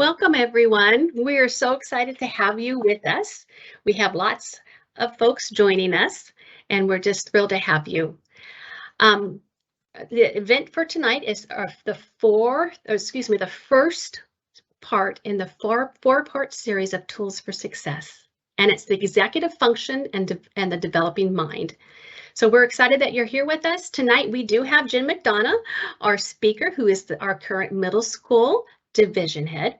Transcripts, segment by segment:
Welcome, everyone. We are so excited to have you with us. We have lots of folks joining us, and we're just thrilled to have you. The event for tonight is the first part in the four-part series of Tools for Success, and it's the executive function and the developing mind. So we're excited that you're here with us tonight. We do have Jenn McDonough, our speaker, who is our current middle school division head.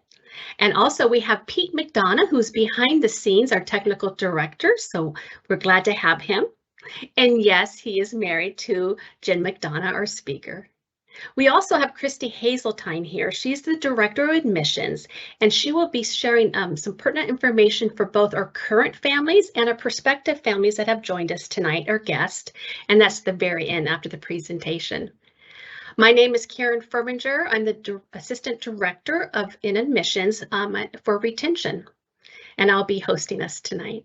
And also we have Pete McDonough, who's behind the scenes, our technical director. So we're glad to have him. And yes, he is married to Jenn McDonough, our speaker. We also have Christy Hazeltine here. She's the director of admissions, and she will be sharing some pertinent information for both our current families and our prospective families that have joined us tonight, our guest. And that's the very end after the presentation. My name is Karen Furbinger. I'm the Assistant Director in Admissions for Retention, and I'll be hosting us tonight.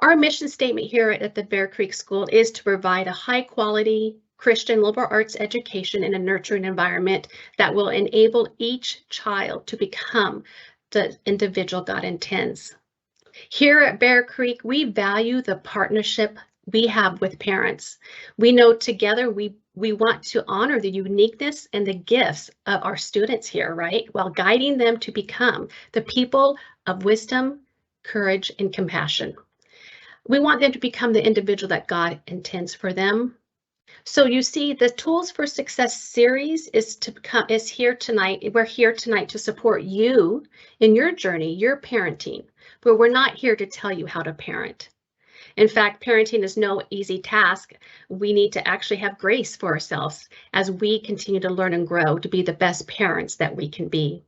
Our mission statement here at the Bear Creek School is to provide a high-quality Christian liberal arts education in a nurturing environment that will enable each child to become the individual God intends. Here at Bear Creek, we value the partnership we have with parents. We know together we want to honor the uniqueness and the gifts of our students here, right? While guiding them to become the people of wisdom, courage, and compassion. We want them to become the individual that God intends for them. So you see, the Tools for Success series is here tonight. We're here tonight to support you in your journey, your parenting, but we're not here to tell you how to parent. In fact, parenting is no easy task. We need to actually have grace for ourselves as we continue to learn and grow to be the best parents that we can be.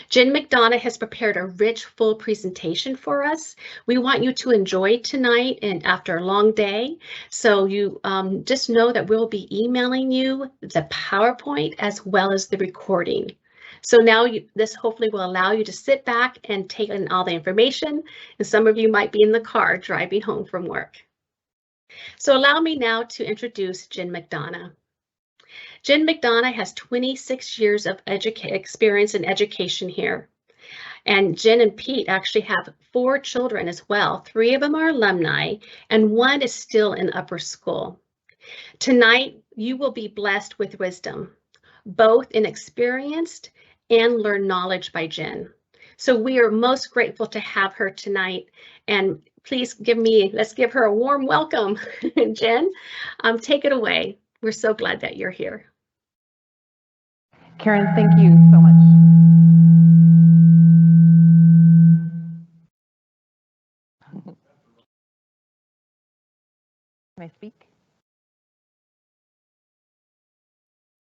Jenn McDonough has prepared a rich, full presentation for us. We want you to enjoy tonight and after a long day. So you just know that we'll be emailing you the PowerPoint as well as the recording. So now this hopefully will allow you to sit back and take in all the information. And some of you might be in the car driving home from work. So allow me now to introduce Jenn McDonough. Jenn McDonough has 26 years of experience in education here. And Jenn and Pete actually have 4 children as well. 3 of them are alumni and 1 is still in upper school. Tonight, you will be blessed with wisdom, both inexperienced and learn knowledge by Jenn. So we are most grateful to have her tonight, and please let's give her a warm welcome. Jenn, take it away. We're so glad that you're here. Karen, thank you so much. Can I speak?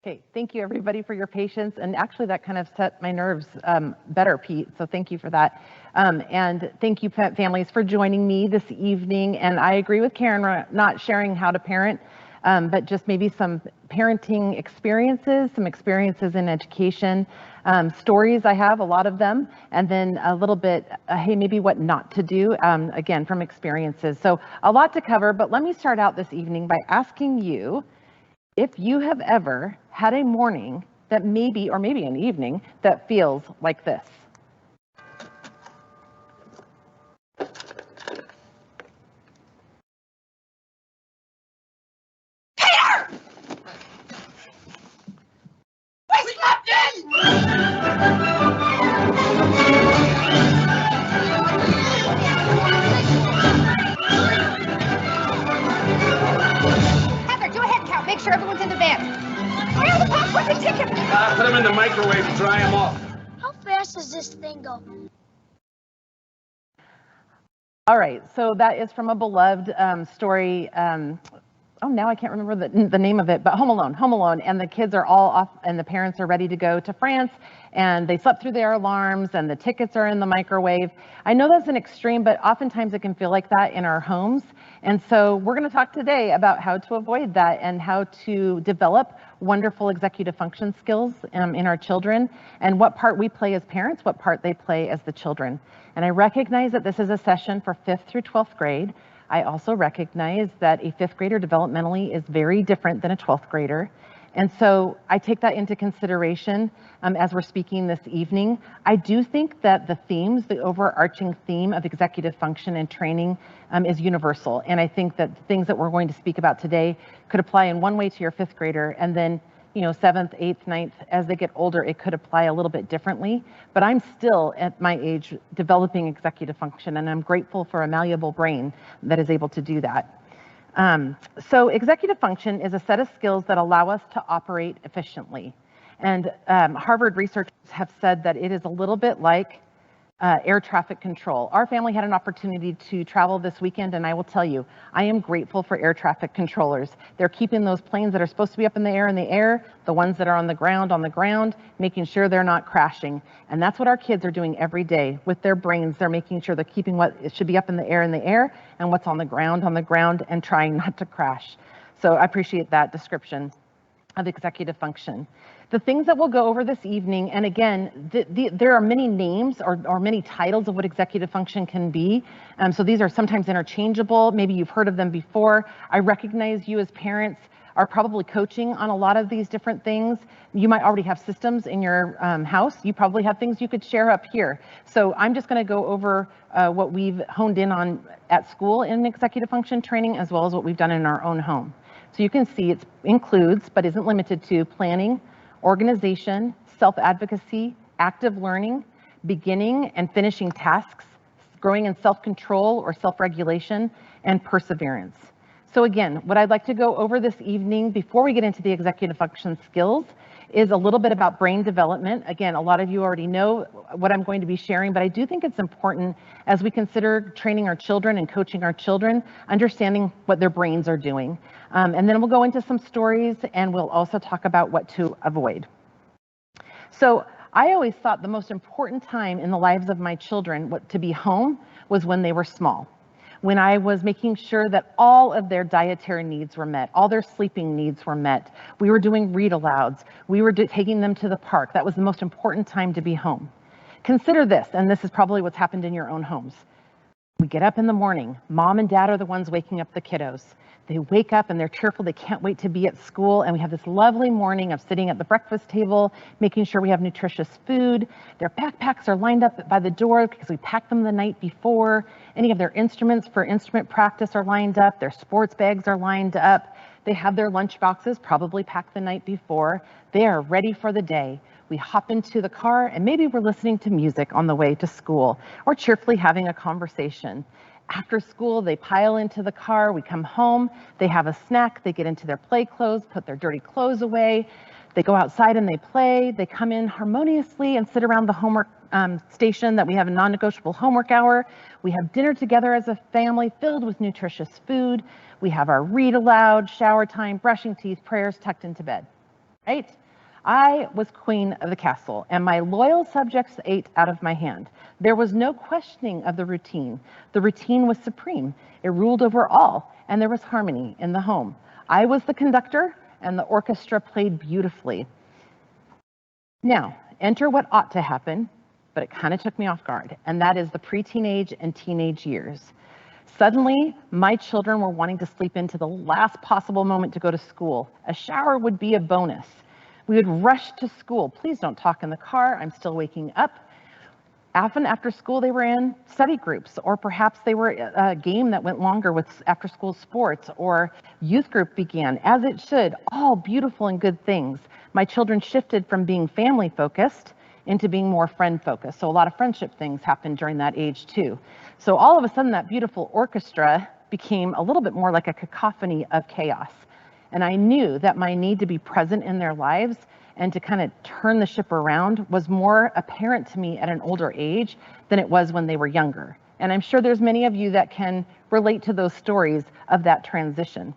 Okay, thank you everybody for your patience, and actually that kind of set my nerves better, Pete, so thank you for that. And thank you families for joining me this evening, and I agree with Karen, not sharing how to parent, but just maybe some parenting experiences, some experiences in education, stories, I have a lot of them, and then a little bit, hey, maybe what not to do, again, from experiences. So a lot to cover, but let me start out this evening by asking you if you have ever had a morning that maybe, or maybe an evening, that feels like this. Peter! We slept in! Heather, do a head count. Make sure everyone's in their beds. Where are the popcorn and chicken? Put them in the microwave and dry them off. How fast does this thing go? All right, so that is from a beloved story. Oh, now I can't remember the name of it, but Home Alone, and the kids are all off and the parents are ready to go to France, and they slept through their alarms and the tickets are in the microwave. I know that's an extreme, but oftentimes it can feel like that in our homes. And so we're going to talk today about how to avoid that and how to develop wonderful executive function skills in our children, and what part we play as parents, what part they play as the children. And I recognize that this is a session for 5th through 12th grade. I also recognize that a 5th grader developmentally is very different than a 12th grader. And so I take that into consideration as we're speaking this evening. I do think that the themes, the overarching theme of executive function and training is universal. And I think that the things that we're going to speak about today could apply in one way to your 5th grader, and then 7th, 8th, 9th, as they get older, it could apply a little bit differently. But I'm still at my age developing executive function, and I'm grateful for a malleable brain that is able to do that. So executive function is a set of skills that allow us to operate efficiently. And Harvard researchers have said that it is a little bit like air traffic control. Our family had an opportunity to travel this weekend, and I will tell you, I am grateful for air traffic controllers. They're keeping those planes that are supposed to be up in the air, the ones that are on the ground, making sure they're not crashing. And that's what our kids are doing every day with their brains. They're making sure they're keeping what it should be up in the air, and what's on the ground, and trying not to crash. So I appreciate that description of executive function. The things that we'll go over this evening, and again, there are many names or many titles of what executive function can be. So these are sometimes interchangeable. Maybe you've heard of them before. I recognize you as parents are probably coaching on a lot of these different things. You might already have systems in your house. You probably have things you could share up here. So I'm just going to go over what we've honed in on at school in executive function training, as well as what we've done in our own home. So you can see it includes, but isn't limited to, planning, organization, self-advocacy, active learning, beginning and finishing tasks, growing in self-control or self-regulation, and perseverance. So again, what I'd like to go over this evening before we get into the executive function skills is a little bit about brain development. Again, a lot of you already know what I'm going to be sharing, but I do think it's important as we consider training our children and coaching our children, understanding what their brains are doing. And then we'll go into some stories, and we'll also talk about what to avoid. So I always thought the most important time in the lives of my children to be home was when they were small. When I was making sure that all of their dietary needs were met, all their sleeping needs were met. We were doing read alouds. We were taking them to the park. That was the most important time to be home. Consider this, and this is probably what's happened in your own homes. We get up in the morning. Mom and dad are the ones waking up the kiddos. They wake up and they're cheerful. They can't wait to be at school. And we have this lovely morning of sitting at the breakfast table, making sure we have nutritious food. Their backpacks are lined up by the door because we packed them the night before. Any of their instruments for instrument practice are lined up. Their sports bags are lined up. They have their lunch boxes probably packed the night before. They are ready for the day. We hop into the car and maybe we're listening to music on the way to school or cheerfully having a conversation. After school, they pile into the car. We come home, they have a snack, they get into their play clothes, put their dirty clothes away. They go outside and they play. They come in harmoniously and sit around the homework station that we have a non-negotiable homework hour. We have dinner together as a family filled with nutritious food. We have our read aloud, shower time, brushing teeth, prayers, tucked into bed, right? I was queen of the castle, and my loyal subjects ate out of my hand. There was no questioning of the routine. The routine was supreme. It ruled over all, and there was harmony in the home. I was the conductor, and the orchestra played beautifully. Now, enter what ought to happen, but it kind of took me off guard, and that is the pre-teenage and teenage years. Suddenly, my children were wanting to sleep into the last possible moment to go to school. A shower would be a bonus. We would rush to school. Please don't talk in the car. I'm still waking up. Often after school, they were in study groups, or perhaps they were a game that went longer with after school sports, or youth group began, as it should, all beautiful and good things. My children shifted from being family focused into being more friend focused. So a lot of friendship things happened during that age too. So all of a sudden that beautiful orchestra became a little bit more like a cacophony of chaos. And I knew that my need to be present in their lives and to kind of turn the ship around was more apparent to me at an older age than it was when they wwere younger. And I'm sure there's many of you that can relate to those stories of that transition.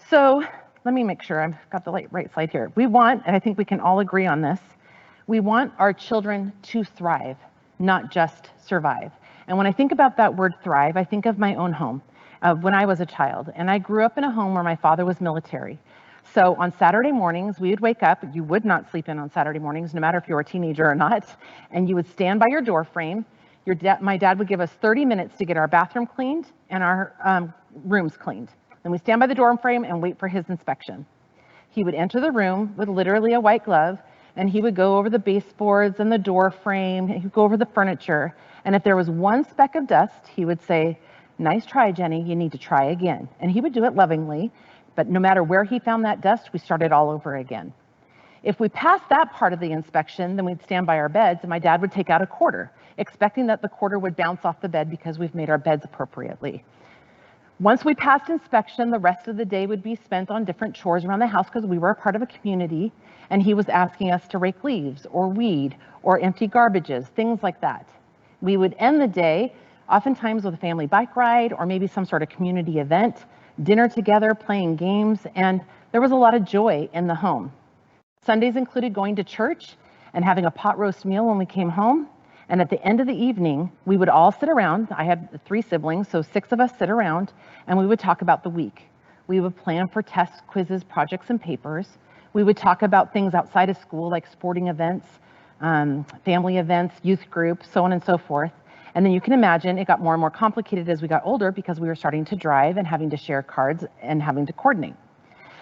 So let me make sure I've got the right slide here. We want, and I think we can all agree on this, we want our children to thrive, not just survive. And when I think about that word thrive, I think of my own home. When I was a child, and I grew up in a home where my father was military. So on Saturday mornings, we would wake up. You would not sleep in on Saturday mornings, no matter if you were a teenager or not. And you would stand by your door frame. My dad would give us 30 minutes to get our bathroom cleaned and our rooms cleaned. Then we'd stand by the door frame and wait for his inspection. He would enter the room with literally a white glove, and he would go over the baseboards and the door frame, and he'd go over the furniture. And if there was one speck of dust, he would say, "Nice try, Jenny, you need to try again." And he would do it lovingly, but no matter where he found that dust, we started all over again. If we passed that part of the inspection, then we'd stand by our beds and my dad would take out a quarter, expecting that the quarter would bounce off the bed because we've made our beds appropriately. Once we passed inspection, the rest of the day would be spent on different chores around the house because we were a part of a community, and he was asking us to rake leaves or weed or empty garbages, things like that. We would end the day oftentimes with a family bike ride or maybe some sort of community event, dinner together, playing games, and there was a lot of joy in the home. Sundays included going to church and having a pot roast meal when we came home. And at the end of the evening, we would all sit around. I had 3 siblings, so 6 of us sit around, and we would talk about the week. We would plan for tests, quizzes, projects, and papers. We would talk about things outside of school, like sporting events, family events, youth groups, so on and so forth. And then you can imagine it got more and more complicated as we got older because we were starting to drive and having to share cards and having to coordinate.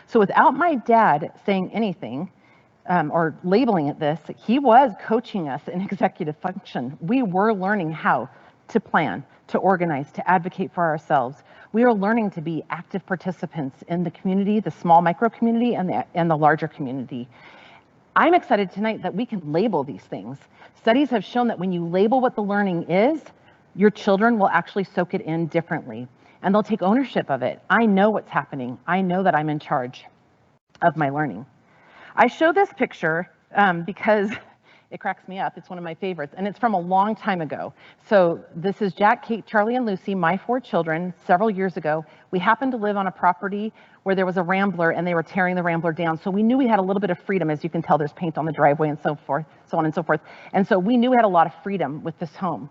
So without my dad saying anything, or labeling it this, he was coaching us in executive function. We were learning how to plan, to organize, to advocate for ourselves. We were learning to be active participants in the community, the small micro community and the larger community. I'm excited tonight that we can label these things. Studies have shown that when you label what the learning is, your children will actually soak it in differently and they'll take ownership of it. I know what's happening. I know that I'm in charge of my learning. I show this picture because it cracks me up. It's one of my favorites, and it's from a long time ago. So this is Jack, Kate, Charlie, and Lucy, my 4 children, several years ago. We happened to live on a property where there was a rambler, and they were tearing the rambler down. So we knew we had a little bit of freedom. As you can tell, there's paint on the driveway and so forth, so on and so forth. And so we knew we had a lot of freedom with this home.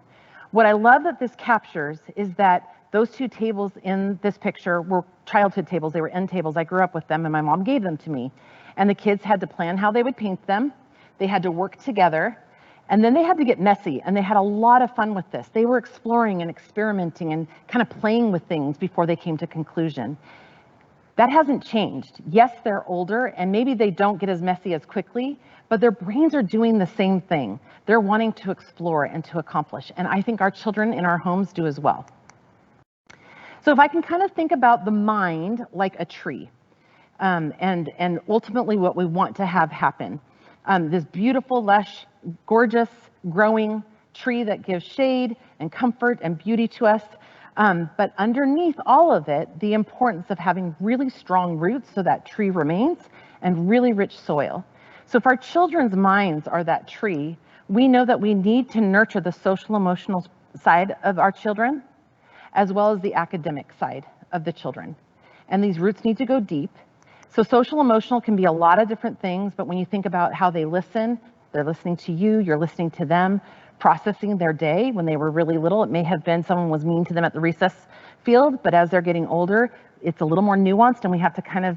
What I love that this captures is that those 2 tables in this picture were childhood tables. They were end tables. I grew up with them, and my mom gave them to me. And the kids had to plan how they would paint them. They had to work together, and then they had to get messy, and they had a lot of fun with this. They were exploring and experimenting and kind of playing with things before they came to conclusion. That hasn't changed. Yes, they're older, and maybe they don't get as messy as quickly, but their brains are doing the same thing. They're wanting to explore and to accomplish, and I think our children in our homes do as well. So if I can kind of think about the mind like a tree, and ultimately what we want to have happen. This beautiful, lush, gorgeous, growing tree that gives shade and comfort and beauty to us. But underneath all of it, the importance of having really strong roots so that tree remains and really rich soil. So if our children's minds are that tree, we know that we need to nurture the social emotional side of our children, as well as the academic side of the children. And these roots need to go deep. So social emotional can be a lot of different things, but when you think about how they listen, they're listening to you, you're listening to them, processing their day. When they were really little, it may have been someone was mean to them at the recess field, but as they're getting older, it's a little more nuanced and we have to kind of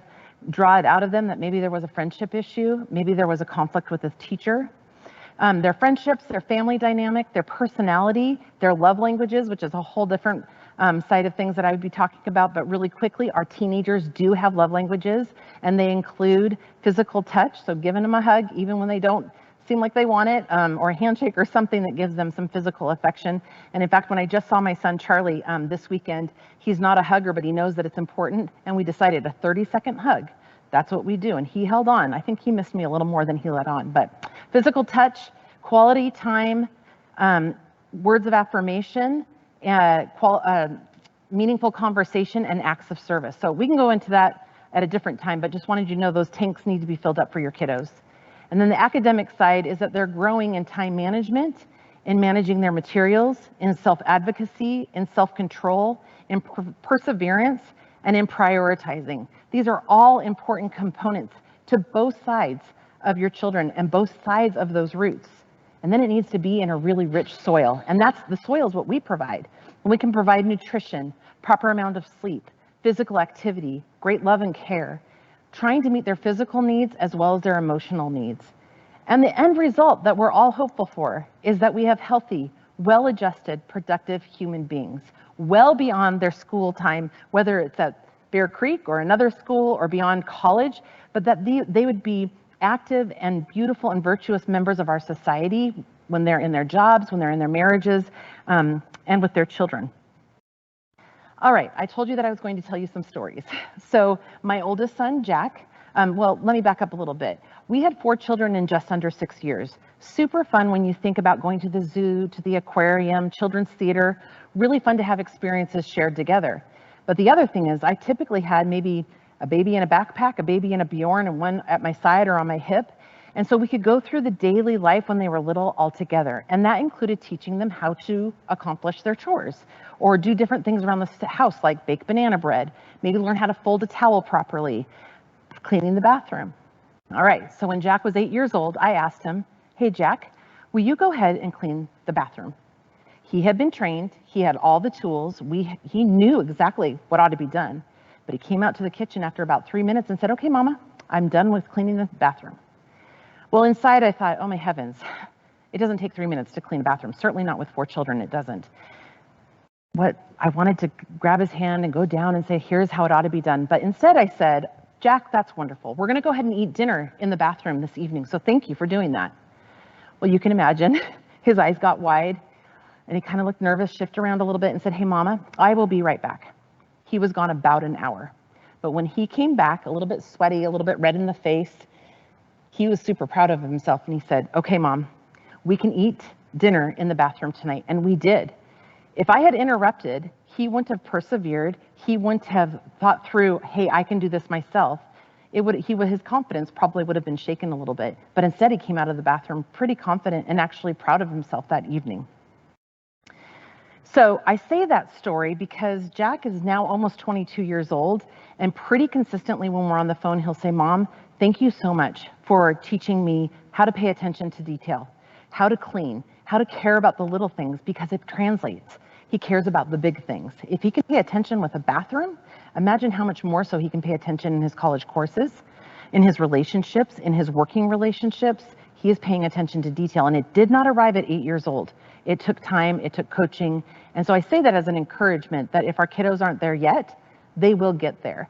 draw it out of them that maybe there was a friendship issue, maybe there was a conflict with a teacher. Their friendships, their family dynamic, their personality, their love languages, which is a whole different side of things that I would be talking about, but really quickly, our teenagers do have love languages, and they include physical touch, so giving them a hug, even when they don't seem like they want it, or a handshake or something that gives them some physical affection. And in fact, when I just saw my son Charlie this weekend, he's not a hugger, but he knows that it's important, and we decided a 30-second hug. That's what we do, and he held on. I think he missed me a little more than he let on, but physical touch, quality time, words of affirmation, meaningful conversation, and acts of service. So we can go into that at a different time, but just wanted you to know those tanks need to be filled up for your kiddos. And then the academic side is that they're growing in time management, in managing their materials, in self-advocacy, in self-control, in perseverance, and in prioritizing. These are all important components to both sides of your children and both sides of those roots. And then it needs to be in a really rich soil. And that's the soil is what we provide. And we can provide nutrition, proper amount of sleep, physical activity, great love and care, trying to meet their physical needs as well as their emotional needs. And the end result that we're all hopeful for is that we have healthy, well-adjusted, productive human beings, well beyond their school time, whether it's at Bear Creek or another school or beyond college, but that they would be active and beautiful and virtuous members of our society when they're in their jobs, when they're in their marriages, and with their children. All right, I told you that I was going to tell you some stories. So my oldest son, Jack, well, let me back up a little bit. We had 4 children in just under 6 years. Super fun when you think about going to the zoo, to the aquarium, children's theater, really fun to have experiences shared together. But the other thing is I typically had maybe a baby in a backpack, a baby in a Bjorn, and one at my side or on my hip. And so we could go through the daily life when they were little all together. And that included teaching them how to accomplish their chores or do different things around the house, like bake banana bread, maybe learn how to fold a towel properly, cleaning the bathroom. All right, so when Jack was 8 years old, I asked him, hey, Jack, will you go ahead and clean the bathroom? He had been trained, he had all the tools, he knew exactly what ought to be done, but he came out to the kitchen after about 3 minutes and said, okay, Mama, I'm done with cleaning the bathroom. Well, inside I thought, oh my heavens, it doesn't take 3 minutes to clean a bathroom, certainly not with 4 children, it doesn't. I wanted to grab his hand and go down and say, here's how it ought to be done, but instead I said, Jack, that's wonderful. We're gonna go ahead and eat dinner in the bathroom this evening, so thank you for doing that. Well, you can imagine, his eyes got wide, and he kind of looked nervous, shifted around a little bit and said, hey, Mama, I will be right back. He was gone about an hour. But when he came back, a little bit sweaty, a little bit red in the face, he was super proud of himself. And he said, okay, Mom, we can eat dinner in the bathroom tonight. And we did. If I had interrupted, he wouldn't have persevered. He wouldn't have thought through, hey, I can do this myself. His confidence probably would have been shaken a little bit. But instead, he came out of the bathroom pretty confident and actually proud of himself that evening. So I say that story because Jack is now almost 22 years old, and pretty consistently when we're on the phone, he'll say, Mom, thank you so much for teaching me how to pay attention to detail, how to clean, how to care about the little things, because it translates. He cares about the big things. If he can pay attention with a bathroom, imagine how much more so he can pay attention in his college courses, in his relationships, in his working relationships. He is paying attention to detail, and it did not arrive at 8 years old. It took time, it took coaching. And so I say that as an encouragement that if our kiddos aren't there yet, they will get there.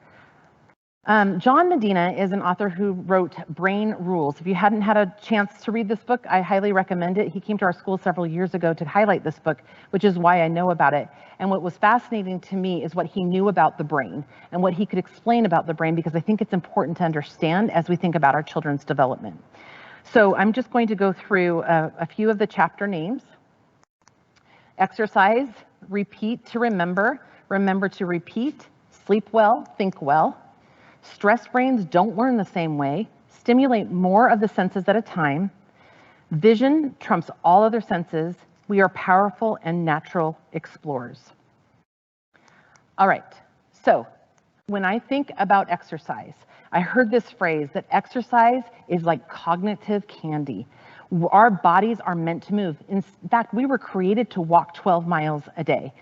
John Medina is an author who wrote Brain Rules. If you hadn't had a chance to read this book, I highly recommend it. He came to our school several years ago to highlight this book, which is why I know about it. And what was fascinating to me is what he knew about the brain and what he could explain about the brain, because I think it's important to understand as we think about our children's development. So I'm just going to go through a few of the chapter names. Exercise, repeat to remember, remember to repeat, sleep well, think well. Stress brains don't learn the same way, stimulate more of the senses at a time. Vision trumps all other senses. We are powerful and natural explorers. All right, so when I think about exercise, I heard this phrase that exercise is like cognitive candy. Our bodies are meant to move. In fact, we were created to walk 12 miles a day.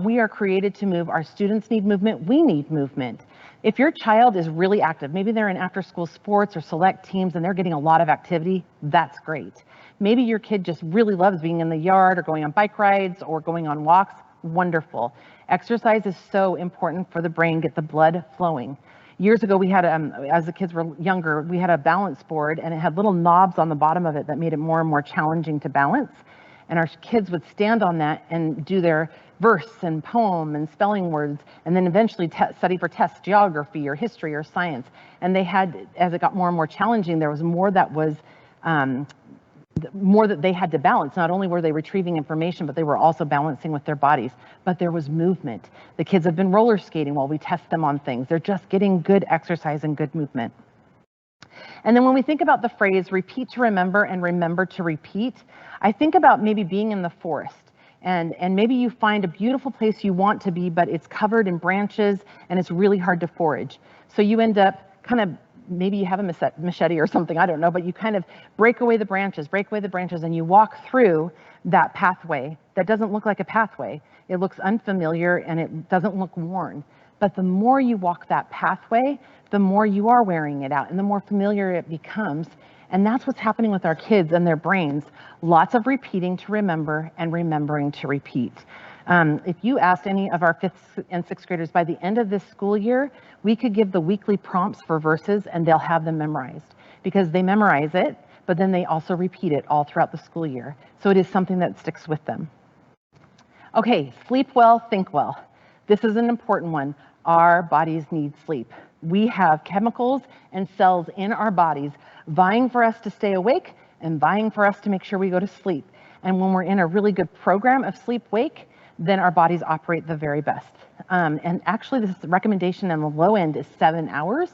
We are created to move. Our students need movement. We need movement. If your child is really active, maybe they're in after-school sports or select teams and they're getting a lot of activity, that's great. Maybe your kid just really loves being in the yard or going on bike rides or going on walks. Wonderful. Exercise is so important for the brain, get the blood flowing. Years ago, we had, as the kids were younger, we had a balance board and it had little knobs on the bottom of it that made it more and more challenging to balance. And our kids would stand on that and do their verse and poem and spelling words, and then eventually study for tests, geography or history or science. And they had, as it got more and more challenging, there was more that was, more that they had to balance. Not only were they retrieving information, but they were also balancing with their bodies. But there was movement. The kids have been roller skating while we test them on things. They're just getting good exercise and good movement. And then when we think about the phrase repeat to remember and remember to repeat, I think about maybe being in the forest. And maybe you find a beautiful place you want to be, but it's covered in branches and it's really hard to forage. So you end up kind of, maybe you have a machete or something, I don't know, but you kind of break away the branches, and you walk through that pathway that doesn't look like a pathway. It looks unfamiliar and it doesn't look worn. But the more you walk that pathway, the more you are wearing it out and the more familiar it becomes. And that's what's happening with our kids and their brains. Lots of repeating to remember and remembering to repeat. If you asked any of our 5th and 6th graders by the end of this school year, we could give the weekly prompts for verses and they'll have them memorized because they memorize it, but then they also repeat it all throughout the school year. So it is something that sticks with them. Okay, sleep well, think well. This is an important one. Our bodies need sleep. We have chemicals and cells in our bodies vying for us to stay awake and vying for us to make sure we go to sleep. And when we're in a really good program of sleep-wake, then our bodies operate the very best. And actually, this recommendation on the low end is 7 hours.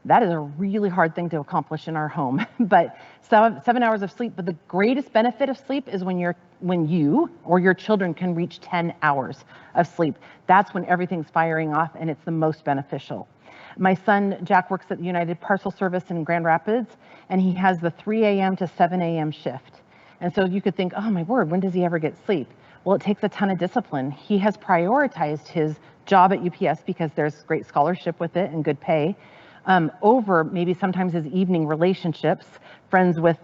That is a really hard thing to accomplish in our home, but 7 hours of sleep. But the greatest benefit of sleep is when you or your children can reach 10 hours of sleep. That's when everything's firing off and it's the most beneficial. My son, Jack, works at the United Parcel Service in Grand Rapids, and he has the 3 a.m. to 7 a.m. shift. And so you could think, oh my word, when does he ever get sleep? Well, it takes a ton of discipline. He has prioritized his job at UPS because there's great scholarship with it and good pay, over maybe sometimes his evening relationships, friends with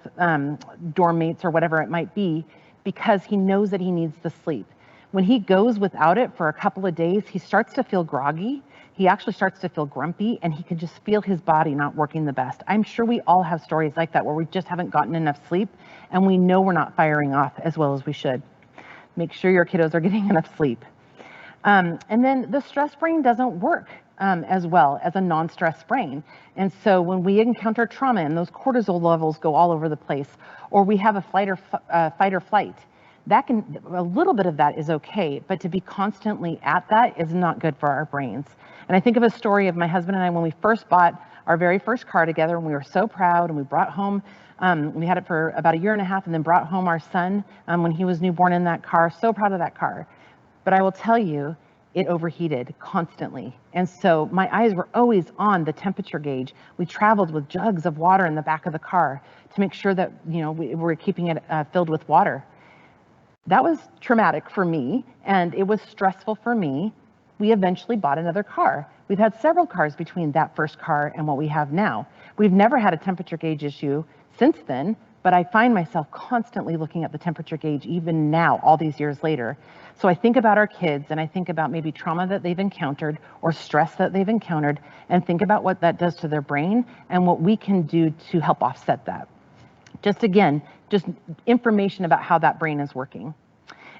dorm mates or whatever it might be, because he knows that he needs the sleep. When he goes without it for a couple of days, he starts to feel groggy. He actually starts to feel grumpy, and he can just feel his body not working the best. I'm sure we all have stories like that where we just haven't gotten enough sleep and we know we're not firing off as well as we should. Make sure your kiddos are getting enough sleep. And then the stress brain doesn't work as well as a non-stress brain. And so when we encounter trauma and those cortisol levels go all over the place, or we have a fight or flight, a little bit of that is okay, but to be constantly at that is not good for our brains. And I think of a story of my husband and I when we first bought our very first car together, and we were so proud, and we brought home, we had it for about 1.5 years, and then brought home our son when he was newborn in that car. So proud of that car. But I will tell you, it overheated constantly. And so my eyes were always on the temperature gauge. We traveled with jugs of water in the back of the car to make sure that, we were keeping it filled with water. That was traumatic for me, and it was stressful for me. We eventually bought another car. We've had several cars between that first car and what we have now. We've never had a temperature gauge issue since then, but I find myself constantly looking at the temperature gauge even now, all these years later. So I think about our kids, and I think about maybe trauma that they've encountered or stress that they've encountered, and think about what that does to their brain and what we can do to help offset that. Just information about how that brain is working.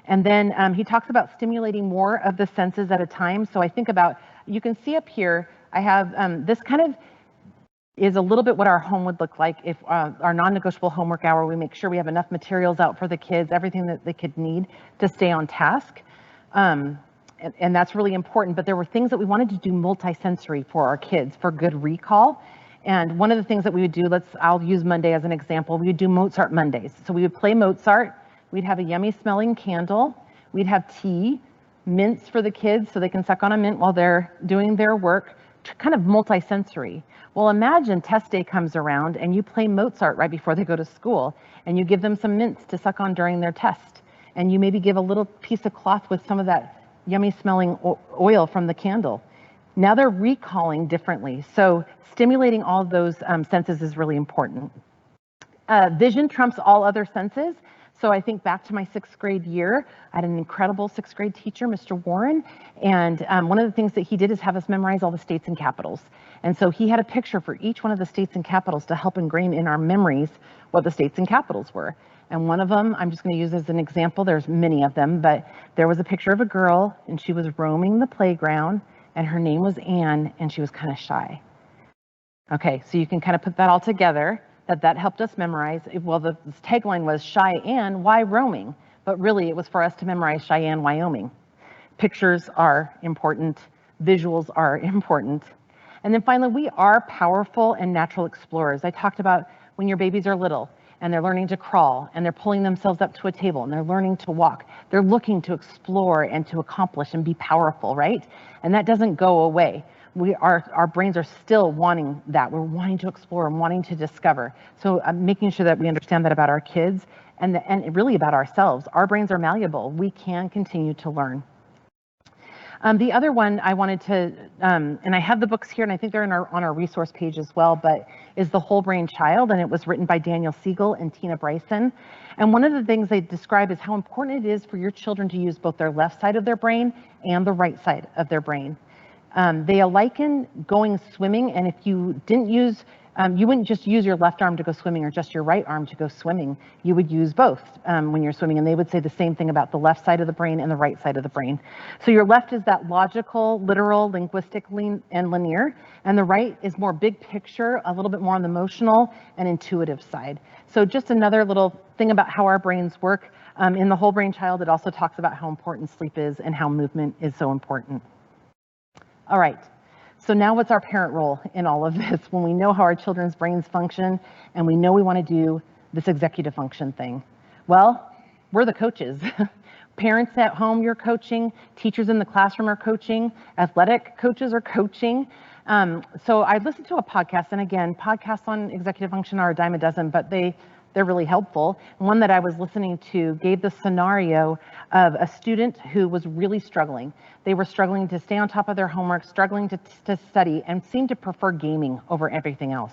And then he talks about stimulating more of the senses at a time. So I think about, you can see up here, I have this kind of is a little bit what our home would look like if our non-negotiable homework hour, we make sure we have enough materials out for the kids, everything that they could need to stay on task. And that's really important, but there were things that we wanted to do multi-sensory for our kids for good recall. And one of the things that we would do, I'll use Monday as an example, we would do Mozart Mondays. So we would play Mozart, we'd have a yummy smelling candle, we'd have tea, mints for the kids so they can suck on a mint while they're doing their work, kind of multi-sensory. Well, imagine test day comes around and you play Mozart right before they go to school, and you give them some mints to suck on during their test. And you maybe give a little piece of cloth with some of that yummy smelling oil from the candle. Now they're recalling differently. So stimulating all of those senses is really important. Vision trumps all other senses. So I think back to my 6th grade year, I had an incredible 6th grade teacher, Mr. Warren. And one of the things that he did is have us memorize all the states and capitals. And so he had a picture for each one of the states and capitals to help ingrain in our memories what the states and capitals were. And one of them, I'm just going to use as an example, there's many of them, but there was a picture of a girl and she was roaming the playground and her name was Anne and she was kind of shy. Okay, so you can kind of put that all together, that helped us memorize. Well, the tagline was Cheyenne, why roaming? But really it was for us to memorize Cheyenne, Wyoming. Pictures are important, visuals are important. And then finally, we are powerful and natural explorers. I talked about when your babies are little and they're learning to crawl and they're pulling themselves up to a table and they're learning to walk. They're looking to explore and to accomplish and be powerful, right? And that doesn't go away. Our brains are still wanting that. We're wanting to explore and wanting to discover. So making sure that we understand that about our kids and really about ourselves. Our brains are malleable. We can continue to learn. The other one I wanted to, and I have the books here, and I think they're on our resource page as well, but is The Whole Brain Child, and it was written by Daniel Siegel and Tina Bryson. And one of the things they describe is how important it is for your children to use both their left side of their brain and the right side of their brain. They liken going swimming, and if you didn't use, you wouldn't just use your left arm to go swimming or just your right arm to go swimming. You would use both when you're swimming, and they would say the same thing about the left side of the brain and the right side of the brain. So your left is that logical, literal, linguistic, and linear, and the right is more big picture, a little bit more on the emotional and intuitive side. So just another little thing about how our brains work. In The Whole Brain Child, it also talks about how important sleep is and how movement is so important. All right, so now what's our parent role in all of this when we know how our children's brains function and we know we want to do this executive function thing? Well, we're the coaches. Parents at home, you're coaching. Teachers in the classroom are coaching. Athletic coaches are coaching. So I listened to a podcast, and again, podcasts on executive function are a dime a dozen, but they're really helpful. One that I was listening to gave the scenario of a student who was really struggling. They were struggling to stay on top of their homework, struggling to study, and seemed to prefer gaming over everything else.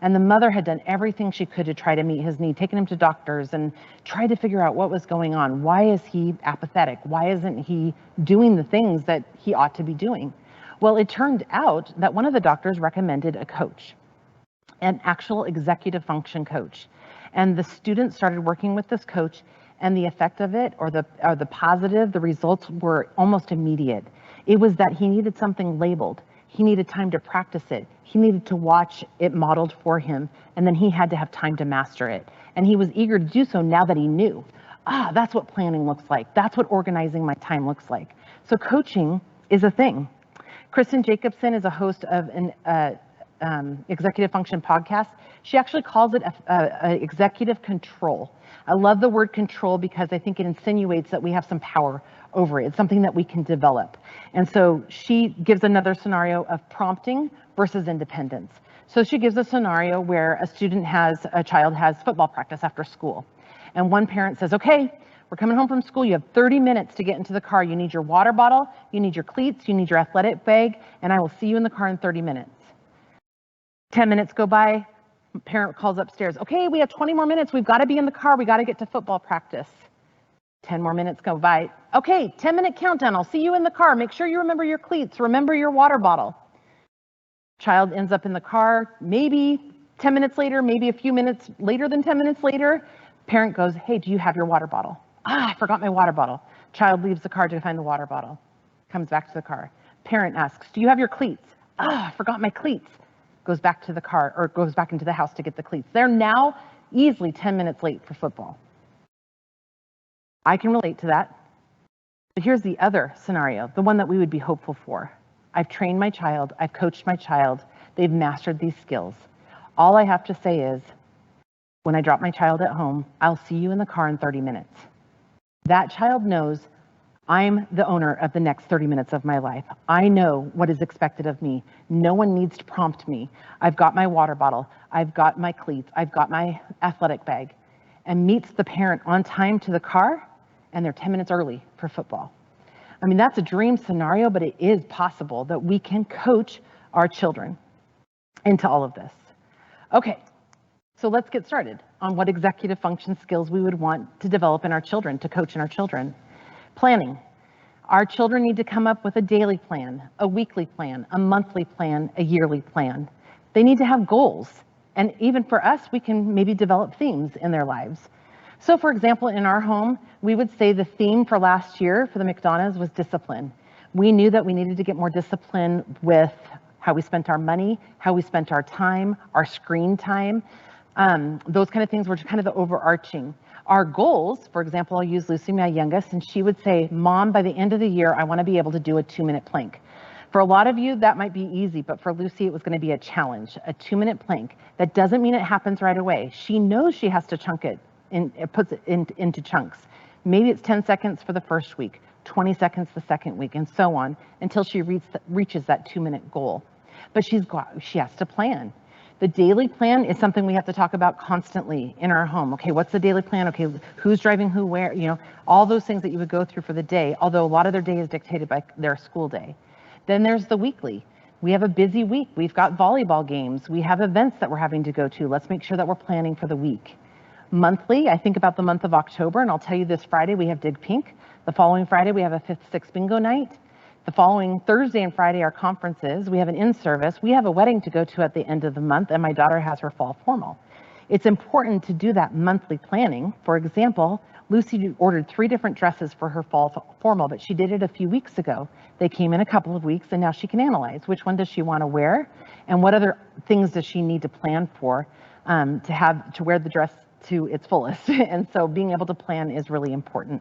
And the mother had done everything she could to try to meet his need, taken him to doctors and tried to figure out what was going on. Why is he apathetic? Why isn't he doing the things that he ought to be doing? Well, it turned out that one of the doctors recommended a coach, an actual executive function coach. And the student started working with this coach, and the effect of it, or the positive, the results were almost immediate. It was that he needed something labeled. He needed time to practice it. He needed to watch it modeled for him, and then he had to have time to master it. And he was eager to do so now that he knew, that's what planning looks like. That's what organizing my time looks like. So coaching is a thing. Kristen Jacobson is a host of an executive function podcast. She actually calls it a executive control. I love the word control because I think it insinuates that we have some power over it. It's something that we can develop. And so she gives another scenario of prompting versus independence. So she gives a scenario where a child has football practice after school. And one parent says, okay, we're coming home from school. You have 30 minutes to get into the car. You need your water bottle, you need your cleats, you need your athletic bag, and I will see you in the car in 30 minutes. 10 minutes go by, parent calls upstairs. Okay, we have 20 more minutes. We've got to be in the car. We got to get to football practice. 10 more minutes go by. Okay, 10-minute countdown. I'll see you in the car. Make sure you remember your cleats. Remember your water bottle. Child ends up in the car, maybe 10 minutes later, maybe a few minutes later than 10 minutes later. Parent goes, hey, do you have your water bottle? I forgot my water bottle. Child leaves the car to find the water bottle. Comes back to the car. Parent asks, do you have your cleats? I forgot my cleats. Goes back to the car, or goes back into the house to get the cleats. They're now easily 10 minutes late for football. I can relate to that. But here's the other scenario, the one that we would be hopeful for. I've trained my child, I've coached my child, they've mastered these skills. All I have to say is, when I drop my child at home, I'll see you in the car in 30 minutes. That child knows I'm the owner of the next 30 minutes of my life. I know what is expected of me. No one needs to prompt me. I've got my water bottle. I've got my cleats. I've got my athletic bag. And meets the parent on time to the car, and they're 10 minutes early for football. I mean, that's a dream scenario, but it is possible that we can coach our children into all of this. Okay, so let's get started on what executive function skills we would want to develop in our children, to coach in our children. Planning. Our children need to come up with a daily plan, a weekly plan, a monthly plan, a yearly plan. They need to have goals. And even for us, we can maybe develop themes in their lives. So for example, in our home, we would say the theme for last year for the McDonoughs was discipline. We knew that we needed to get more discipline with how we spent our money, how we spent our time, our screen time. Those kind of things were kind of the overarching. Our goals, for example, I'll use Lucy, my youngest, and she would say, Mom, by the end of the year, I want to be able to do a 2-minute plank. For a lot of you, that might be easy, but for Lucy, it was going to be a challenge, a 2-minute plank. That doesn't mean it happens right away. She knows she has to chunk it, it puts it into chunks. Maybe it's 10 seconds for the first week, 20 seconds the second week, and so on, until she reaches that 2-minute goal. But she has to plan. The daily plan is something we have to talk about constantly in our home. Okay, what's the daily plan? Okay, who's driving who, where, you know, all those things that you would go through for the day, although a lot of their day is dictated by their school day. Then there's the weekly. We have a busy week. We've got volleyball games. We have events that we're having to go to. Let's make sure that we're planning for the week. Monthly, I think about the month of October, and I'll tell you this Friday we have Dig Pink. The following Friday we have a 5th, 6th bingo night. The following Thursday and Friday are conferences. We have an in-service. We have a wedding to go to at the end of the month, and my daughter has her fall formal. It's important to do that monthly planning. For example, Lucy ordered 3 different dresses for her fall formal, but she did it a few weeks ago. They came in a couple of weeks, and now she can analyze which one does she want to wear, and what other things does she need to plan for to wear the dress to its fullest. And so being able to plan is really important.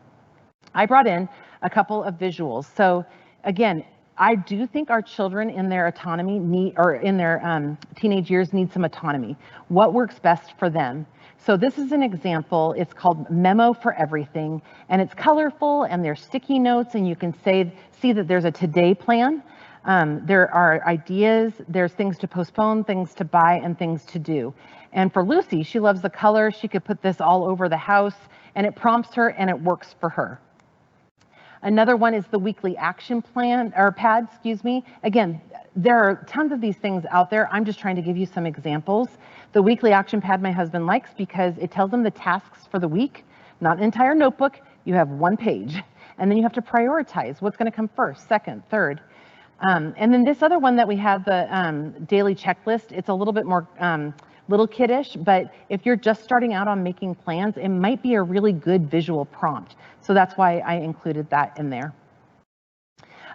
I brought in a couple of visuals. So again, I do think our children in their autonomy in their teenage years need some autonomy. What works best for them? So this is an example. It's called Memo for Everything, and it's colorful, and there's sticky notes, and you can see that there's a today plan. There are ideas, there's things to postpone, things to buy, and things to do. And for Lucy, she loves the color. She could put this all over the house, and it prompts her, and it works for her. Another one is the weekly action plan, or pad, excuse me. Again, there are tons of these things out there. I'm just trying to give you some examples. The weekly action pad my husband likes because it tells him the tasks for the week, not an entire notebook. You have 1 page, and then you have to prioritize what's going to come first, second, third. And then this other one that we have, the daily checklist, it's a little bit more little kiddish, but if you're just starting out on making plans, it might be a really good visual prompt. So that's why I included that in there.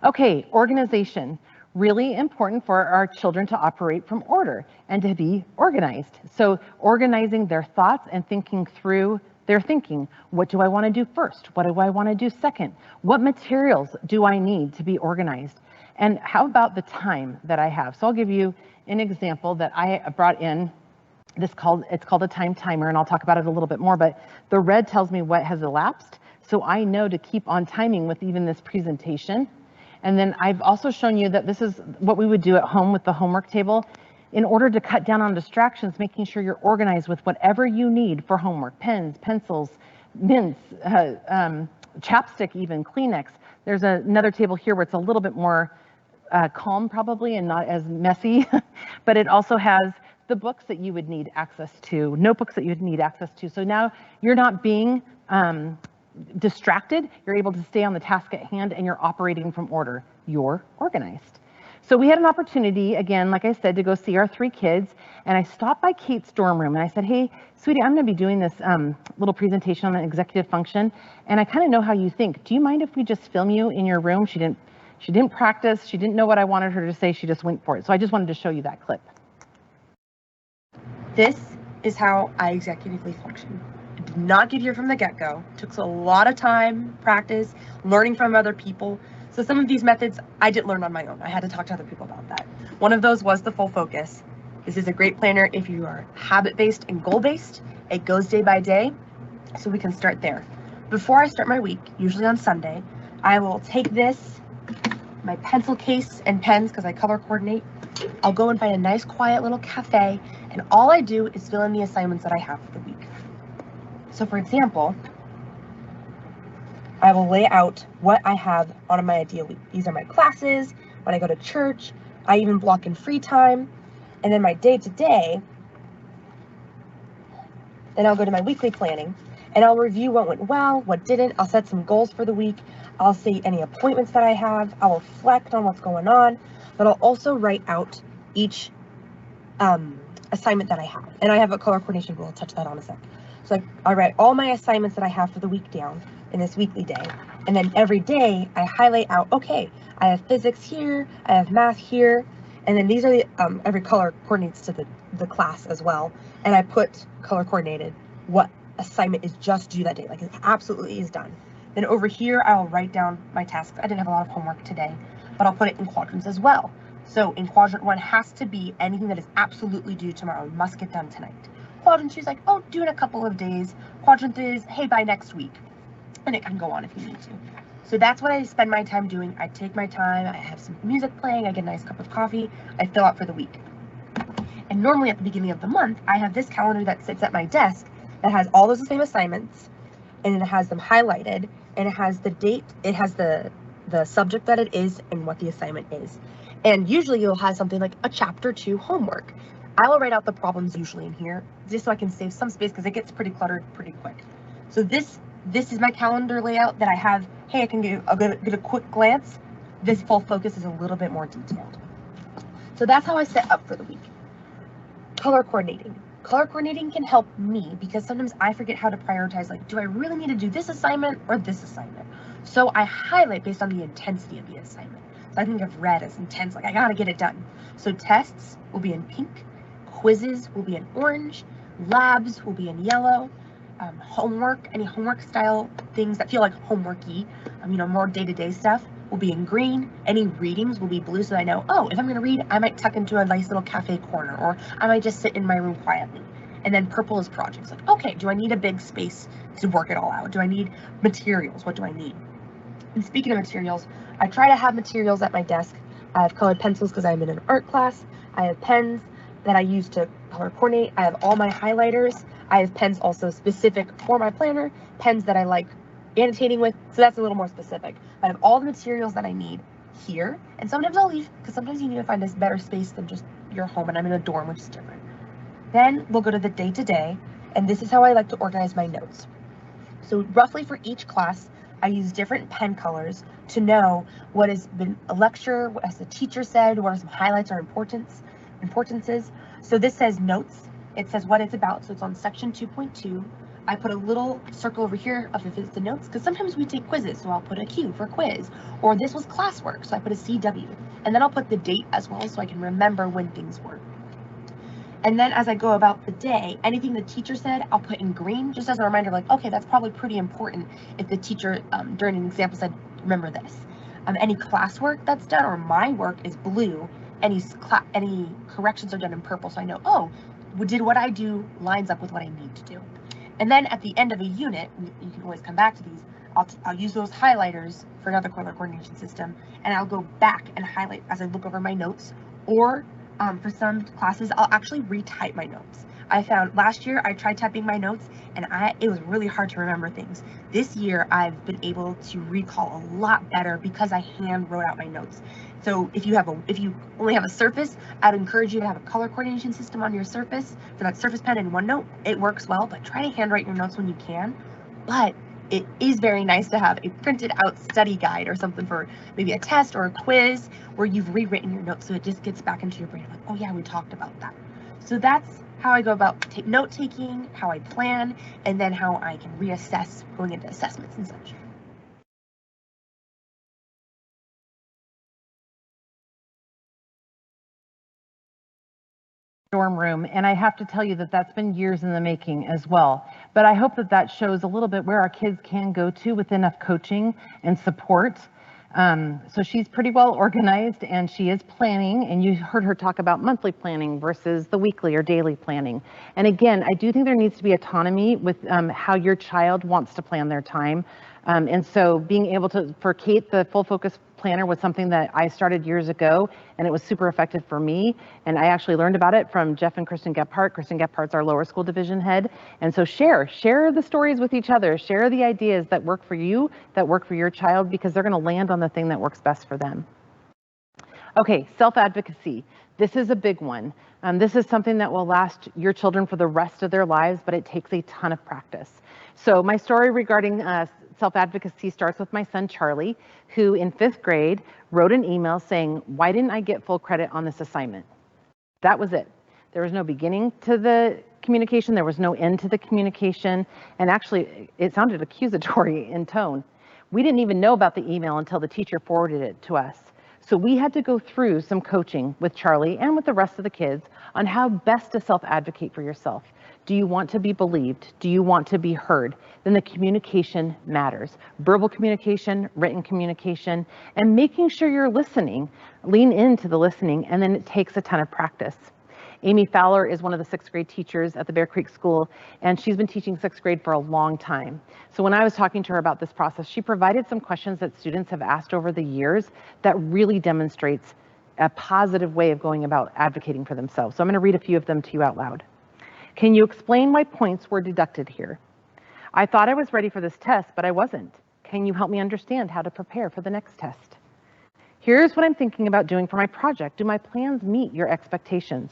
Okay, organization. Really important for our children to operate from order and to be organized. So organizing their thoughts and thinking through their thinking. What do I want to do first? What do I want to do second? What materials do I need to be organized? And how about the time that I have? So I'll give you an example that I brought in. It's called a time timer, and I'll talk about it a little bit more, but the red tells me what has elapsed. So I know to keep on timing with even this presentation. And then I've also shown you that this is what we would do at home with the homework table. In order to cut down on distractions, making sure you're organized with whatever you need for homework, pens, pencils, mints, chapstick even, Kleenex. There's another table here where it's a little bit more calm probably and not as messy, but it also has the books that you would need access to, notebooks that you would need access to. So now you're not being distracted, you're able to stay on the task at hand, and you're operating from order. You're organized. So we had an opportunity, again, like I said, to go see our 3 kids, and I stopped by Kate's dorm room and I said, hey, sweetie, I'm gonna be doing this little presentation on an executive function, and I kind of know how you think. Do you mind if we just film you in your room? She didn't practice, she didn't know what I wanted her to say, she just went for it. So I just wanted to show you that clip. This is how I executively function. I did not get here from the get-go. It took a lot of time, practice, learning from other people. So some of these methods I didn't learn on my own. I had to talk to other people about that. One of those was the full focus. This is a great planner if you are habit-based and goal-based. It goes day by day, so we can start there. Before I start my week, usually on Sunday, I will take this, my pencil case and pens, because I color coordinate. I'll go and find a nice quiet little cafe, and all I do is fill in the assignments that I have for the week. So for example, I will lay out what I have on my ideal week. These are my classes, when I go to church, I even block in free time, and then my day-to-day, then I'll go to my weekly planning, and I'll review what went well, what didn't. I'll set some goals for the week. I'll see any appointments that I have. I'll reflect on what's going on, but I'll also write out each assignment that I have. And I have a color coordination rule. I'll touch that on a sec. So I write all my assignments that I have for the week down in this weekly day. And then every day I highlight out, okay, I have physics here, I have math here, and then these are the, every color coordinates to the class as well. And I put color coordinated what assignment is just due that day, like it absolutely is done. Then over here, I'll write down my tasks. I didn't have a lot of homework today, but I'll put it in quadrants as well. So in quadrant 1 has to be anything that is absolutely due tomorrow, must get done tonight. Quadrant 2 is like, oh, do in a couple of days. Quadrant 3 is, hey, by next week. And it can go on if you need to. So that's what I spend my time doing. I take my time, I have some music playing, I get a nice cup of coffee, I fill out for the week. And normally at the beginning of the month, I have this calendar that sits at my desk that has all those same assignments, and it has them highlighted, and it has the date, it has the subject that it is and what the assignment is. And usually you'll have something like a chapter 2 homework. I will write out the problems usually in here just so I can save some space because it gets pretty cluttered pretty quick. So this is my calendar layout that I have. Hey, I can get a quick glance. This full focus is a little bit more detailed. So that's how I set up for the week. Color coordinating. Color coordinating can help me because sometimes I forget how to prioritize, like, do I really need to do this assignment or this assignment? So I highlight based on the intensity of the assignment. So I think of red as intense, like I gotta get it done. So tests will be in pink, quizzes will be in orange, labs will be in yellow, homework, any homework style things that feel like homeworky, more day-to-day stuff will be in green. Any readings will be blue so I know, oh, if I'm gonna read, I might tuck into a nice little cafe corner, or I might just sit in my room quietly. And then purple is projects, like, okay, do I need a big space to work it all out? Do I need materials? What do I need? And speaking of materials, I try to have materials at my desk. I have colored pencils because I'm in an art class. I have pens that I use to color coordinate. I have all my highlighters. I have pens also specific for my planner, pens that I like annotating with, so that's a little more specific. I have all the materials that I need here, and sometimes I'll leave because sometimes you need to find a better space than just your home, and I'm in a dorm, which is different. Then we'll go to the day-to-day, and this is how I like to organize my notes. So roughly for each class, I use different pen colors to know what has been a lecture, what has the teacher said, what are some highlights or importances. So this says notes. It says what it's about, so it's on section 2.2. I put a little circle over here of if it's the notes, because sometimes we take quizzes, so I'll put a Q for quiz. Or this was classwork, so I put a CW. And then I'll put the date as well, so I can remember when things were. And then as I go about the day, anything the teacher said, I'll put in green, just as a reminder, like, okay, that's probably pretty important if the teacher during an example said, remember this. Any classwork that's done, or my work, is blue. Any corrections are done in purple, so I know, oh, did what I do lines up with what I need to do. And then at the end of a unit, you can always come back to these, I'll use those highlighters for another color coordination system, and I'll go back and highlight as I look over my notes, or for some classes, I'll actually retype my notes. I found last year I tried typing my notes and it was really hard to remember things. This year I've been able to recall a lot better because I hand wrote out my notes. So if you only have a Surface, I'd encourage you to have a color coordination system on your Surface for that Surface Pen and OneNote. It works well, but try to handwrite your notes when you can. But it is very nice to have a printed out study guide or something for maybe a test or a quiz where you've rewritten your notes so it just gets back into your brain like, oh yeah, we talked about that. So that's how I go about note taking, how I plan, and then how I can reassess going into assessments and such. Dorm room, and I have to tell you that that's been years in the making as well. But I hope that shows a little bit where our kids can go to with enough coaching and support. So she's pretty well organized and she is planning, and you heard her talk about monthly planning versus the weekly or daily planning. And again, I do think there needs to be autonomy with how your child wants to plan their time. And so being able to, for Kate, the full focus planner was something that I started years ago, and it was super effective for me. And I actually learned about it from Jeff and Kristen Gephardt. Kristen Gephardt's our lower school division head. And so share the stories with each other, share the ideas that work for you, that work for your child, because they're gonna land on the thing that works best for them. Okay, self-advocacy. This is a big one. This is something that will last your children for the rest of their lives, but it takes a ton of practice. So my story regarding self-advocacy starts with my son, Charlie, who in 5th grade wrote an email saying, why didn't I get full credit on this assignment? That was it. There was no beginning to the communication. There was no end to the communication. And actually, it sounded accusatory in tone. We didn't even know about the email until the teacher forwarded it to us. So we had to go through some coaching with Charlie and with the rest of the kids on how best to self-advocate for yourself. Do you want to be believed? Do you want to be heard? Then the communication matters. Verbal communication, written communication, and making sure you're listening. Lean into the listening, and then it takes a ton of practice. Amy Fowler is one of the 6th grade teachers at the Bear Creek School, and she's been teaching 6th grade for a long time. So when I was talking to her about this process, she provided some questions that students have asked over the years that really demonstrates a positive way of going about advocating for themselves. So I'm going to read a few of them to you out loud. Can you explain why points were deducted here? I thought I was ready for this test, but I wasn't. Can you help me understand how to prepare for the next test? Here's what I'm thinking about doing for my project. Do my plans meet your expectations?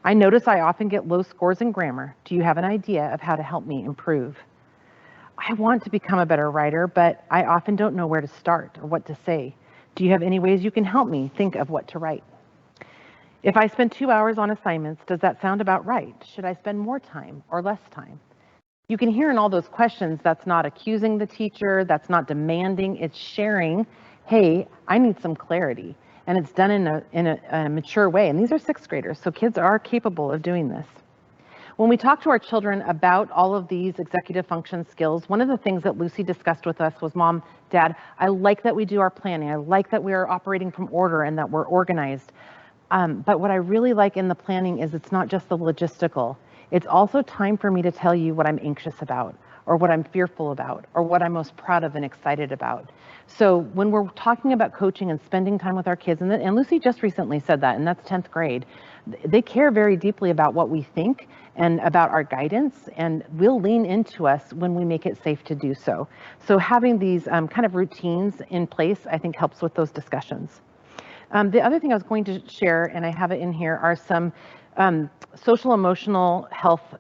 I notice I often get low scores in grammar. Do you have an idea of how to help me improve? I want to become a better writer, but I often don't know where to start or what to say. Do you have any ways you can help me think of what to write? If I spend 2 hours on assignments, does that sound about right? Should I spend more time or less time? You can hear in all those questions, that's not accusing the teacher, that's not demanding, it's sharing, hey, I need some clarity. And it's done in a mature way. And these are 6th graders, so kids are capable of doing this. When we talk to our children about all of these executive function skills, one of the things that Lucy discussed with us was, Mom, Dad, I like that we do our planning. I like that we are operating from order and that we're organized. But what I really like in the planning is it's not just the logistical. It's also time for me to tell you what I'm anxious about, or what I'm fearful about, or what I'm most proud of and excited about. So when we're talking about coaching and spending time with our kids, and Lucy just recently said that, and that's 10th grade, they care very deeply about what we think and about our guidance, and will lean into us when we make it safe to do so. So having these kind of routines in place, I think, helps with those discussions. The other thing I was going to share, and I have it in here, are some social emotional health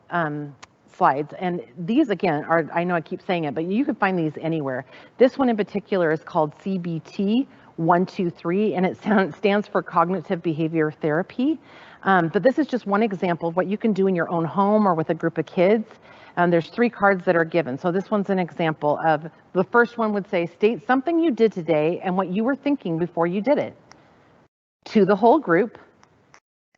slides. And these, again, are, I know I keep saying it, but you can find these anywhere. This one in particular is called CBT 123, and it stands for Cognitive Behavior Therapy. But this is just one example of what you can do in your own home or with a group of kids. There's 3 cards that are given. So this one's an example of, the first one would say, state something you did today and what you were thinking before you did it, to the whole group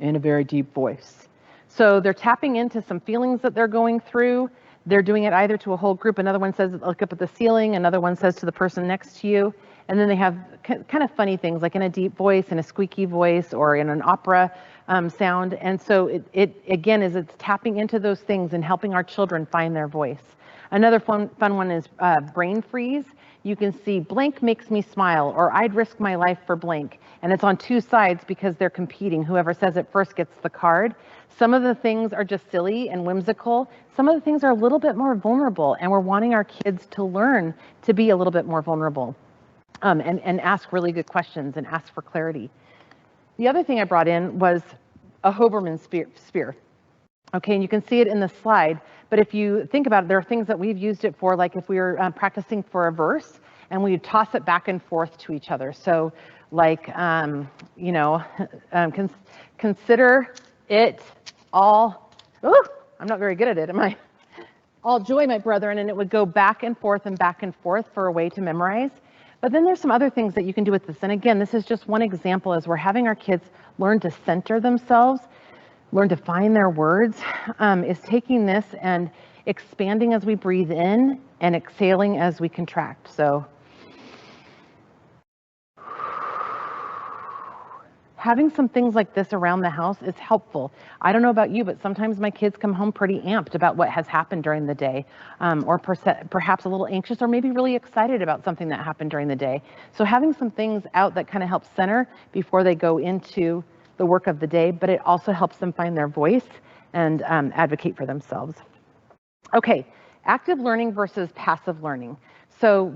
in a very deep voice. So they're tapping into some feelings that they're going through. They're doing it either to a whole group. Another one says, look up at the ceiling. Another one says to the person next to you. And then they have kind of funny things like in a deep voice, in a squeaky voice, or in an opera sound. And so it again, it's tapping into those things and helping our children find their voice. Another fun one is brain freeze. You can see blank makes me smile, or I'd risk my life for blank. And it's on 2 sides because they're competing. Whoever says it first gets the card. Some of the things are just silly and whimsical. Some of the things are a little bit more vulnerable, and we're wanting our kids to learn to be a little bit more vulnerable and ask really good questions and ask for clarity. The other thing I brought in was a Hoberman Spear. Okay, and you can see it in the slide, but if you think about it, there are things that we've used it for, like if we were practicing for a verse and we toss it back and forth to each other. So like, consider it all, I'm not very good at it, am I? All joy, my brethren, and it would go back and forth for a way to memorize. But then there's some other things that you can do with this. And again, this is just one example as we're having our kids learn to center themselves, learn to find their words, is taking this and expanding as we breathe in and exhaling as we contract. So having some things like this around the house is helpful. I don't know about you, but sometimes my kids come home pretty amped about what has happened during the day, or perhaps a little anxious, or maybe really excited about something that happened during the day. So having some things out that kind of help center before they go into the work of the day, but it also helps them find their voice and advocate for themselves. Okay, active learning versus passive learning. So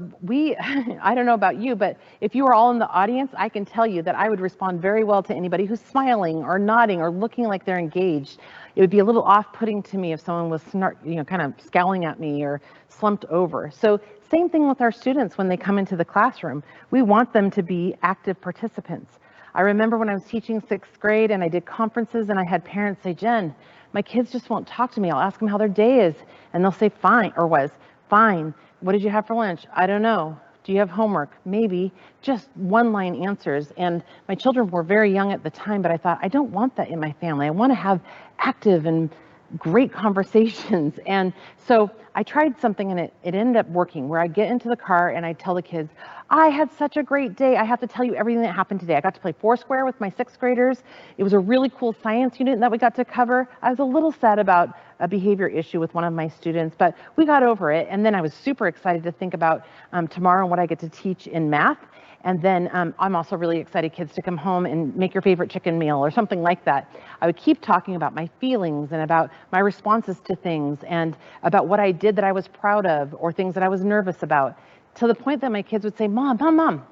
I don't know about you, but if you were all in the audience, I can tell you that I would respond very well to anybody who's smiling or nodding or looking like they're engaged. It would be a little off-putting to me if someone was kind of scowling at me or slumped over. So same thing with our students when they come into the classroom. We want them to be active participants. I remember when I was teaching 6th grade and I did conferences and I had parents say, Jen, my kids just won't talk to me. I'll ask them how their day is and they'll say fine, or was fine. What did you have for lunch? I don't know. Do you have homework? Maybe. Just one-line answers. And my children were very young at the time, but I thought, I don't want that in my family. I want to have active and great conversations. And so I tried something and it ended up working, where I get into the car and I tell the kids, I had such a great day. I have to tell you everything that happened today. I got to play Foursquare with my 6th graders. It was a really cool science unit that we got to cover. I was a little sad about a behavior issue with one of my students, but we got over it. And then I was super excited to think about tomorrow and what I get to teach in math. And then I'm also really excited, kids, to come home and make your favorite chicken meal or something like that. I would keep talking about my feelings and about my responses to things and about what I did that I was proud of or things that I was nervous about, to the point that my kids would say, Mom,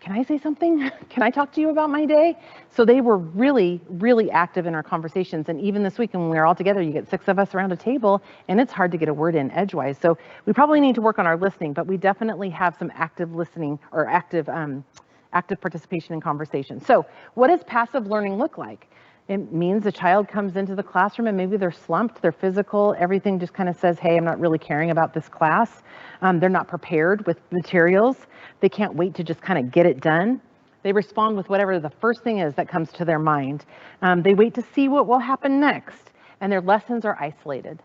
can I say something? Can I talk to you about my day? So they were really, really active in our conversations. And even this week when we were all together, you get 6 of us around a table and it's hard to get a word in edgewise. So we probably need to work on our listening, but we definitely have some active listening or active participation in conversation. So what does passive learning look like? It means a child comes into the classroom and maybe they're slumped, they're physical, everything just kind of says, hey, I'm not really caring about this class. They're not prepared with materials. They can't wait to just kind of get it done. They respond with whatever the first thing is that comes to their mind. They wait to see what will happen next, and their lessons are isolated.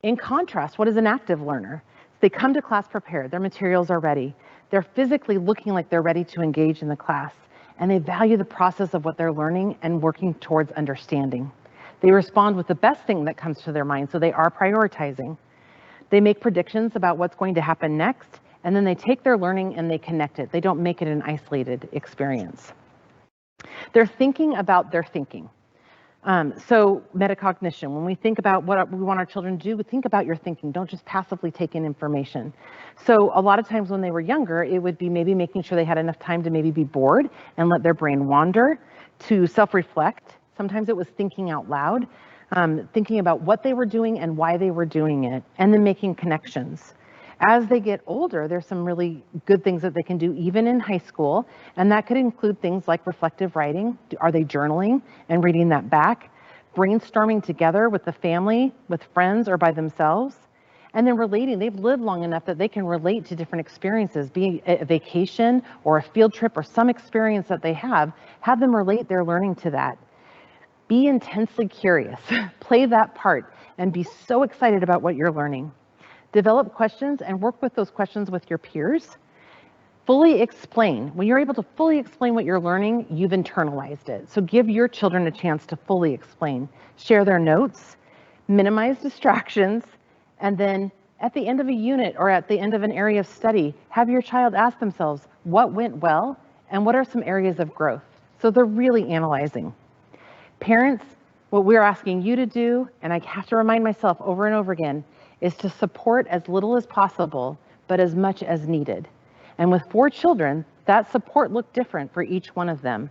In contrast, what is an active learner? They come to class prepared, their materials are ready. They're physically looking like they're ready to engage in the class, and they value the process of what they're learning and working towards understanding. They respond with the best thing that comes to their mind, so they are prioritizing. They make predictions about what's going to happen next, and then they take their learning and they connect it. They don't make it an isolated experience. They're thinking about their thinking. So metacognition, when we think about what we want our children to do, we think about your thinking. Don't just passively take in information. So a lot of times when they were younger, it would be maybe making sure they had enough time to maybe be bored and let their brain wander, to self-reflect. Sometimes it was thinking out loud, thinking about what they were doing and why they were doing it, and then making connections. As they get older, there's some really good things that they can do even in high school, and that could include things like reflective writing. Are they journaling and reading that back? Brainstorming together with the family, with friends, or by themselves? And then relating. They've lived long enough that they can relate to different experiences, be it a vacation or a field trip or some experience that they have them relate their learning to that. Be intensely curious, play that part, and be so excited about what you're learning. Develop questions and work with those questions with your peers. Fully explain. When you're able to fully explain what you're learning, you've internalized it. So give your children a chance to fully explain. Share their notes, minimize distractions, and then at the end of a unit or at the end of an area of study, have your child ask themselves, what went well and what are some areas of growth? So they're really analyzing. Parents, what we're asking you to do, and I have to remind myself over and over again, is to support as little as possible, but as much as needed. And with 4 children, that support looked different for each one of them.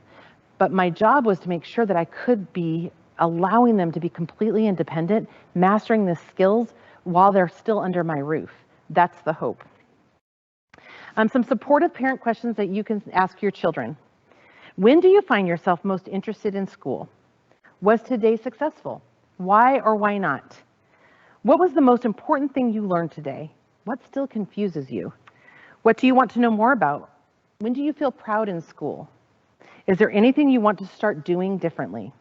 But my job was to make sure that I could be allowing them to be completely independent, mastering the skills while they're still under my roof. That's the hope. Some supportive parent questions that you can ask your children. When do you find yourself most interested in school? Was today successful? Why or why not? What was the most important thing you learned today? What still confuses you? What do you want to know more about? When do you feel proud in school? Is there anything you want to start doing differently?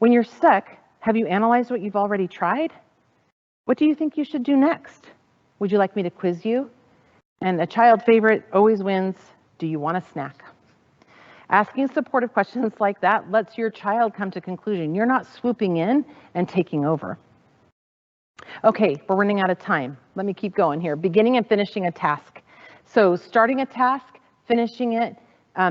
When you're stuck, have you analyzed what you've already tried? What do you think you should do next? Would you like me to quiz you? And a child favorite always wins. Do you want a snack? Asking supportive questions like that lets your child come to conclusion. You're not swooping in and taking over. Okay, we're running out of time. Let me keep going here. Beginning and finishing a task. So starting a task, finishing it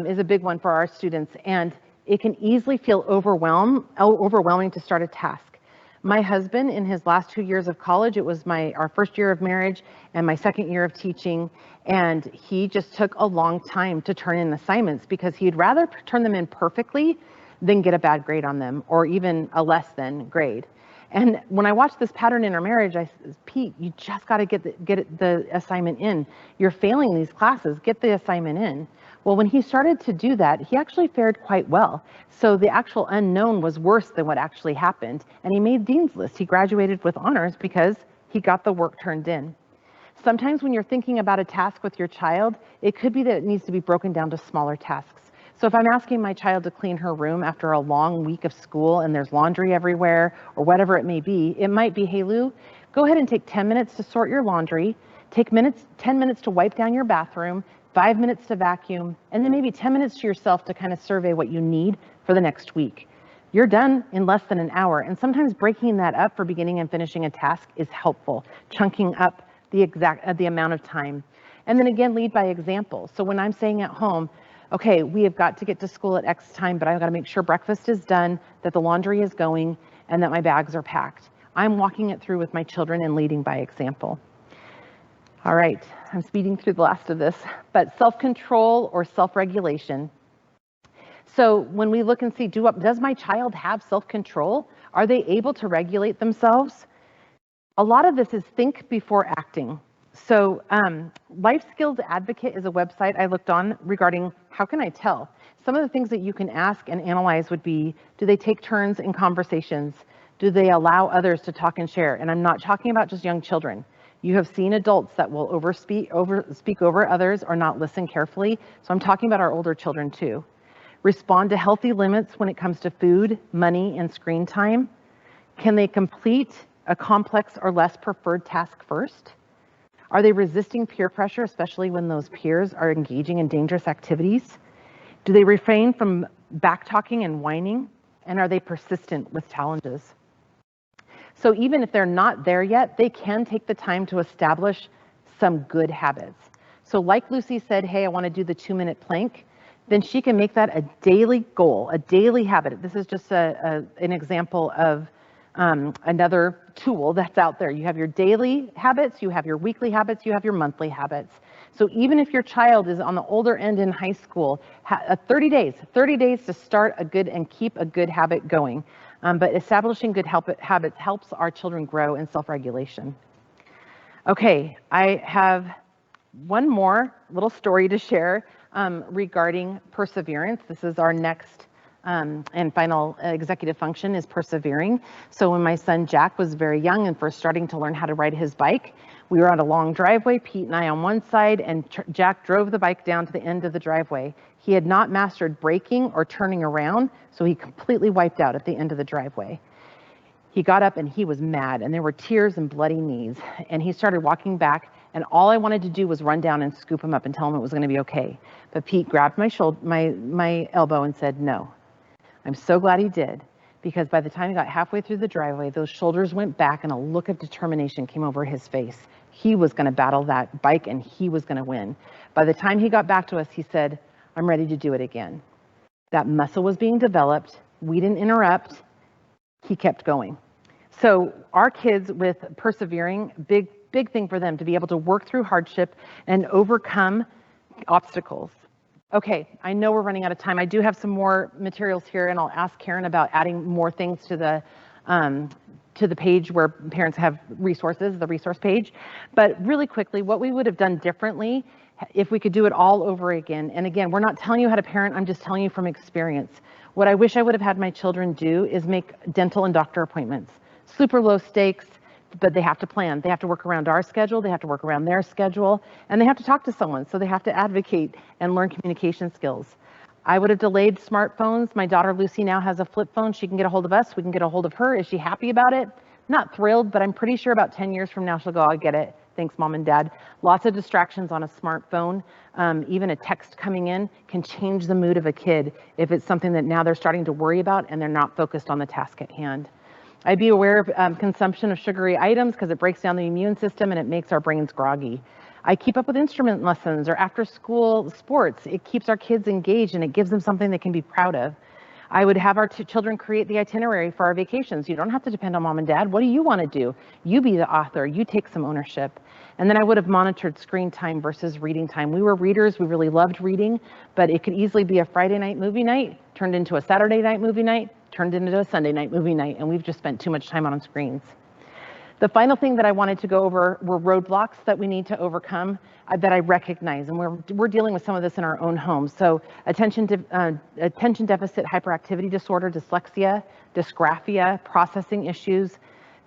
is a big one for our students, and it can easily feel overwhelming to start a task. My husband, in his last 2 years of college, it was our first year of marriage and my second year of teaching, and he just took a long time to turn in assignments because he'd rather turn them in perfectly than get a bad grade on them or even a less than grade. And when I watched this pattern in our marriage, I said, Pete, you just got to get the assignment in. You're failing these classes, get the assignment in. Well, when he started to do that, he actually fared quite well. So the actual unknown was worse than what actually happened. And he made Dean's List. He graduated with honors because he got the work turned in. Sometimes when you're thinking about a task with your child, it could be that it needs to be broken down to smaller tasks. So if I'm asking my child to clean her room after a long week of school and there's laundry everywhere or whatever it may be, it might be, hey Lou, go ahead and take 10 minutes to sort your laundry, take 10 minutes to wipe down your bathroom, 5 minutes to vacuum, and then maybe 10 minutes to yourself to kind of survey what you need for the next week. You're done in less than an hour. And sometimes breaking that up for beginning and finishing a task is helpful, chunking up the amount of time. And then again, lead by example. So when I'm saying at home, okay, we have got to get to school at X time, but I've got to make sure breakfast is done, that the laundry is going, and that my bags are packed. I'm walking it through with my children and leading by example. All right, I'm speeding through the last of this, but self-control or self-regulation. So when we look and see, does my child have self-control? Are they able to regulate themselves? A lot of this is think before acting. So Life Skills Advocate is a website I looked on regarding how can I tell? Some of the things that you can ask and analyze would be, do they take turns in conversations? Do they allow others to talk and share? And I'm not talking about just young children. You have seen adults that will speak over others or not listen carefully. So I'm talking about our older children too. Respond to healthy limits when it comes to food, money, and screen time. Can they complete a complex or less preferred task first? Are they resisting peer pressure, especially when those peers are engaging in dangerous activities? Do they refrain from back-talking and whining? And are they persistent with challenges? So even if they're not there yet, they can take the time to establish some good habits. So like Lucy said, hey, I want to do the 2-minute plank, then she can make that a daily goal, a daily habit. This is just an example of another tool that's out there. You have your daily habits, you have your weekly habits, you have your monthly habits. So even if your child is on the older end in high school, 30 days to start a good and keep a good habit going. But establishing good habits helps our children grow in self-regulation. Okay, I have one more little story to share regarding perseverance. This is our next and final executive function is persevering. So when my son Jack was very young and first starting to learn how to ride his bike, we were on a long driveway, Pete and I on one side, and Jack drove the bike down to the end of the driveway. He had not mastered braking or turning around, so he completely wiped out at the end of the driveway. He got up and he was mad, and there were tears and bloody knees, and he started walking back, and all I wanted to do was run down and scoop him up and tell him it was going to be okay. But Pete grabbed my shoulder, my elbow and said, no. I'm so glad he did, because by the time he got halfway through the driveway, those shoulders went back and a look of determination came over his face. He was going to battle that bike and he was going to win. By the time he got back to us, he said, I'm ready to do it again. That muscle was being developed. We didn't interrupt. He kept going. So our kids with persevering, big thing for them to be able to work through hardship and overcome obstacles. Okay, I know we're running out of time. I do have some more materials here, and I'll ask Karen about adding more things to the page where parents have resources, the resource page. But really quickly, what we would have done differently if we could do it all over again. And again, we're not telling you how to parent, I'm just telling you from experience. What I wish I would have had my children do is make dental and doctor appointments. Super low stakes, but they have to plan. They have to work around our schedule, they have to work around their schedule, and they have to talk to someone, so they have to advocate and learn communication skills. I would have delayed smartphones. My daughter Lucy now has a flip phone. She can get a hold of us, we can get a hold of her. Is she happy about it? Not thrilled, but I'm pretty sure about 10 years from now she'll go, I get it. Thanks, Mom and Dad. Lots of distractions on a smartphone. Even a text coming in can change the mood of a kid if it's something that now they're starting to worry about and they're not focused on the task at hand. I'd be aware of consumption of sugary items because it breaks down the immune system and it makes our brains groggy. I keep up with instrument lessons or after school sports. It keeps our kids engaged and it gives them something they can be proud of. I would have our children create the itinerary for our vacations. You don't have to depend on Mom and Dad. What do you want to do? You be the author, you take some ownership. And then I would have monitored screen time versus reading time. We were readers, we really loved reading, but it could easily be a Friday night movie night, turned into a Saturday night movie night, turned into a Sunday night movie night, and we've just spent too much time on screens. The final thing that I wanted to go over were roadblocks that we need to overcome that I recognize, and we're dealing with some of this in our own homes. So attention deficit hyperactivity disorder, dyslexia, dysgraphia, processing issues,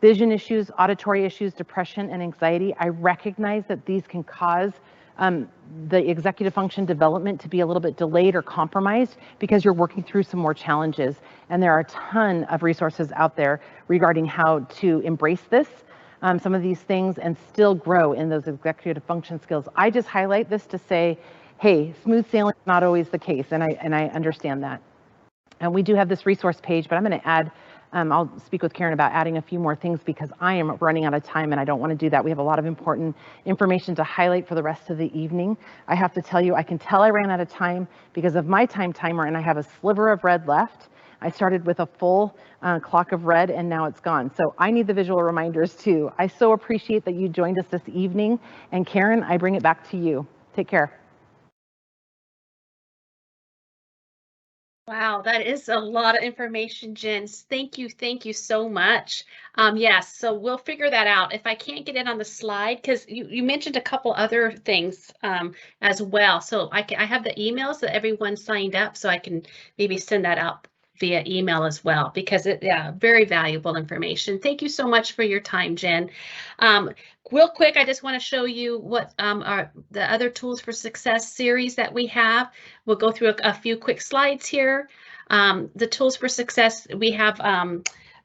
vision issues, auditory issues, depression, and anxiety. I recognize that these can cause the executive function development to be a little bit delayed or compromised because you're working through some more challenges. And there are a ton of resources out there regarding how to embrace this, some of these things, and still grow in those executive function skills. I just highlight this to say, hey, smooth sailing is not always the case, and I understand that. And we do have this resource page, but I'm going to add I'll speak with Karen about adding a few more things because I am running out of time and I don't want to do that. We have a lot of important information to highlight for the rest of the evening. I have to tell you, I can tell I ran out of time because of my time timer and I have a sliver of red left. I started with a full clock of red and now it's gone. So I need the visual reminders too. I so appreciate that you joined us this evening. And Karen, I bring it back to you. Take care. Wow, that is a lot of information, Jenn. Thank you so much. Yes, so we'll figure that out. If I can't get it on the slide, because you mentioned a couple other things as well. So I have the emails that everyone signed up, so I can maybe send that out via email as well, because very valuable information. Thank you so much for your time, Jenn. Real quick, I just want to show you what are the other Tools for Success series that we have. We'll go through a few quick slides here. The Tools for Success, we have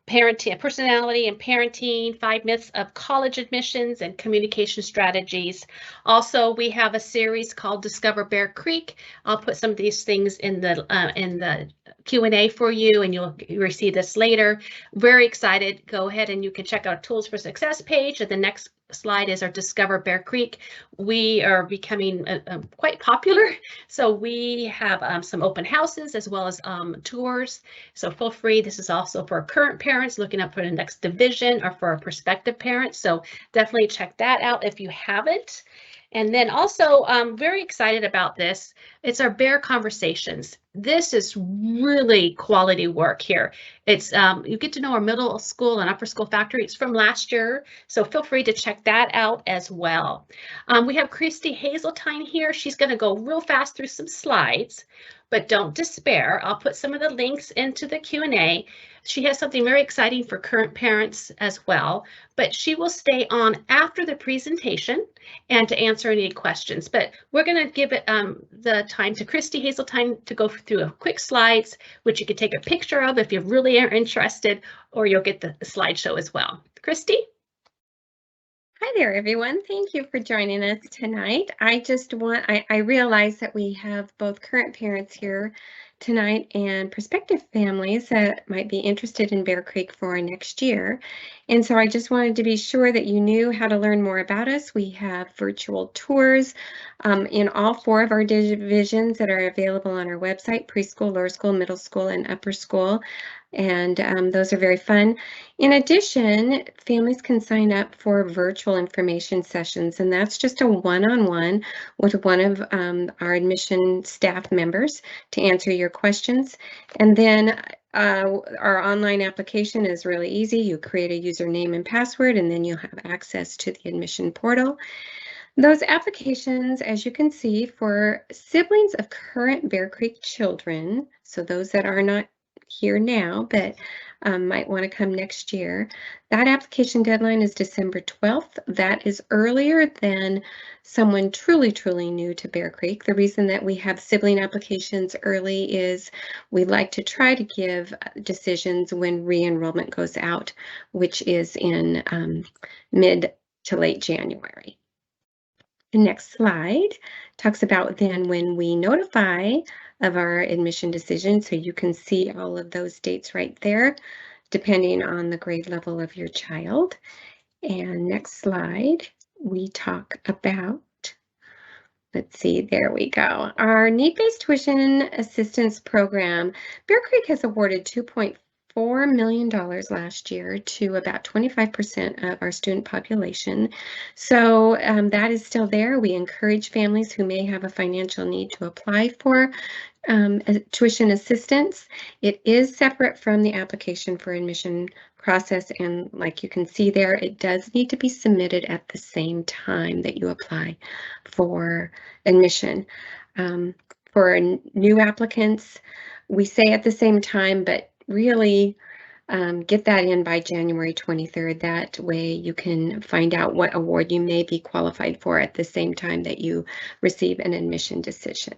parenting, personality and parenting, 5 myths of college admissions and communication strategies. Also, we have a series called Discover Bear Creek. I'll put some of these things in the Q&A for you, and you'll receive this later. Very excited. Go ahead and you can check out Tools for Success page, and the next slide is our Discover Bear Creek. We are becoming quite popular, so we have some open houses as well as tours. So feel free. This is also for current parents looking up for the next division or for our prospective parents. So definitely check that out if you haven't. And then also, I'm very excited about this. It's our Bear Conversations. This is really quality work here. It's you get to know our middle school and upper school faculty. It's from last year, so feel free to check that out as well. We have Christy Hazeltine here. She's going to go real fast through some slides, but don't despair. I'll put some of the links into the Q&A. She has something very exciting for current parents as well, but she will stay on after the presentation and to answer any questions. But we're going to give it the time to Christy Hazeltine to go through a quick slides, which you can take a picture of if you really are interested, or you'll get the slideshow as well. Christy? Hi there, everyone. Thank you for joining us tonight. I realize that we have both current parents here tonight and prospective families that might be interested in Bear Creek for next year. And so I just wanted to be sure that you knew how to learn more about us. We have virtual tours in all 4 of our divisions that are available on our website: preschool, lower school, middle school, and upper school. And those are very fun. In addition, families can sign up for virtual information sessions, and that's just a one-on-one with one of our admission staff members to answer your questions. And then our online application is really easy. You create a username and password, and then you'll have access to the admission portal. Those applications, as you can see, for siblings of current Bear Creek children, so those that are not here now but might want to come next year, that application deadline is December 12th. That is earlier than someone truly new to Bear Creek. The reason that we have sibling applications early is we like to try to give decisions when re-enrollment goes out, which is in mid to late January. The next slide talks about then when we notify of our admission decision, so you can see all of those dates right there, depending on the grade level of your child. And next slide, we talk about, let's see, there we go. Our need-based tuition assistance program. Bear Creek has awarded $2.4 million last year to about 25% of our student population. So that is still there. We encourage families who may have a financial need to apply for tuition assistance. It is separate from the application for admission process, and like you can see there, it does need to be submitted at the same time that you apply for admission. For new applicants, we say at the same time, but really get that in by January 23rd. That way you can find out what award you may be qualified for at the same time that you receive an admission decision.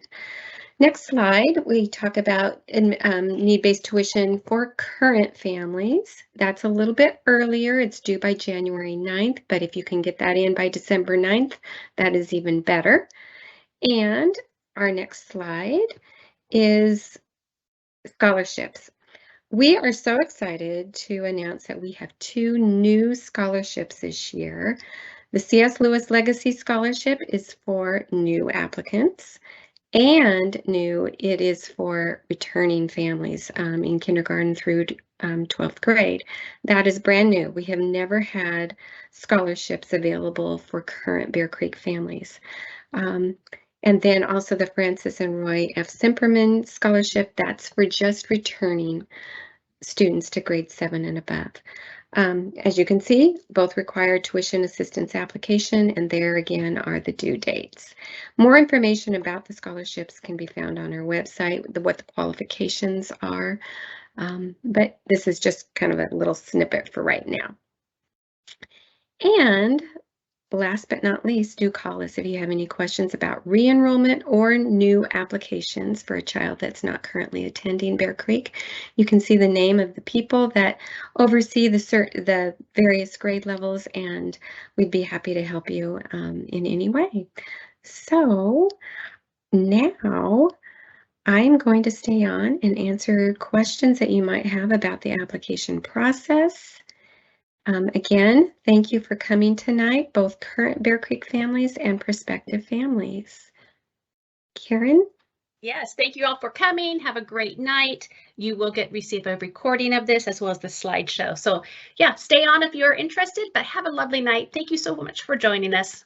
Next slide, we talk about need-based tuition for current families. That's a little bit earlier. It's due by January 9th, but if you can get that in by December 9th, that is even better. And our next slide is scholarships. We are so excited to announce that we have 2 new scholarships this year. The C.S. Lewis Legacy Scholarship is for new applicants, and it is for returning families in kindergarten through 12th grade. That is brand new. We have never had scholarships available for current Bear Creek families. And then also the Francis and Roy F. Simperman Scholarship, that's for just returning students to grade 7 and above. As you can see, both require tuition assistance application, and there again are the due dates. More information about the scholarships can be found on our website, what the qualifications are, but this is just kind of a little snippet for right now. And last but not least, do call us if you have any questions about re-enrollment or new applications for a child that's not currently attending Bear Creek. You can see the name of the people that oversee the various grade levels, and we'd be happy to help you in any way. So now I'm going to stay on and answer questions that you might have about the application process. Again, thank you for coming tonight, both current Bear Creek families and prospective families. Karen? Yes, thank you all for coming. Have a great night. You will receive a recording of this as well as the slideshow. So yeah, stay on if you're interested, but have a lovely night. Thank you so much for joining us.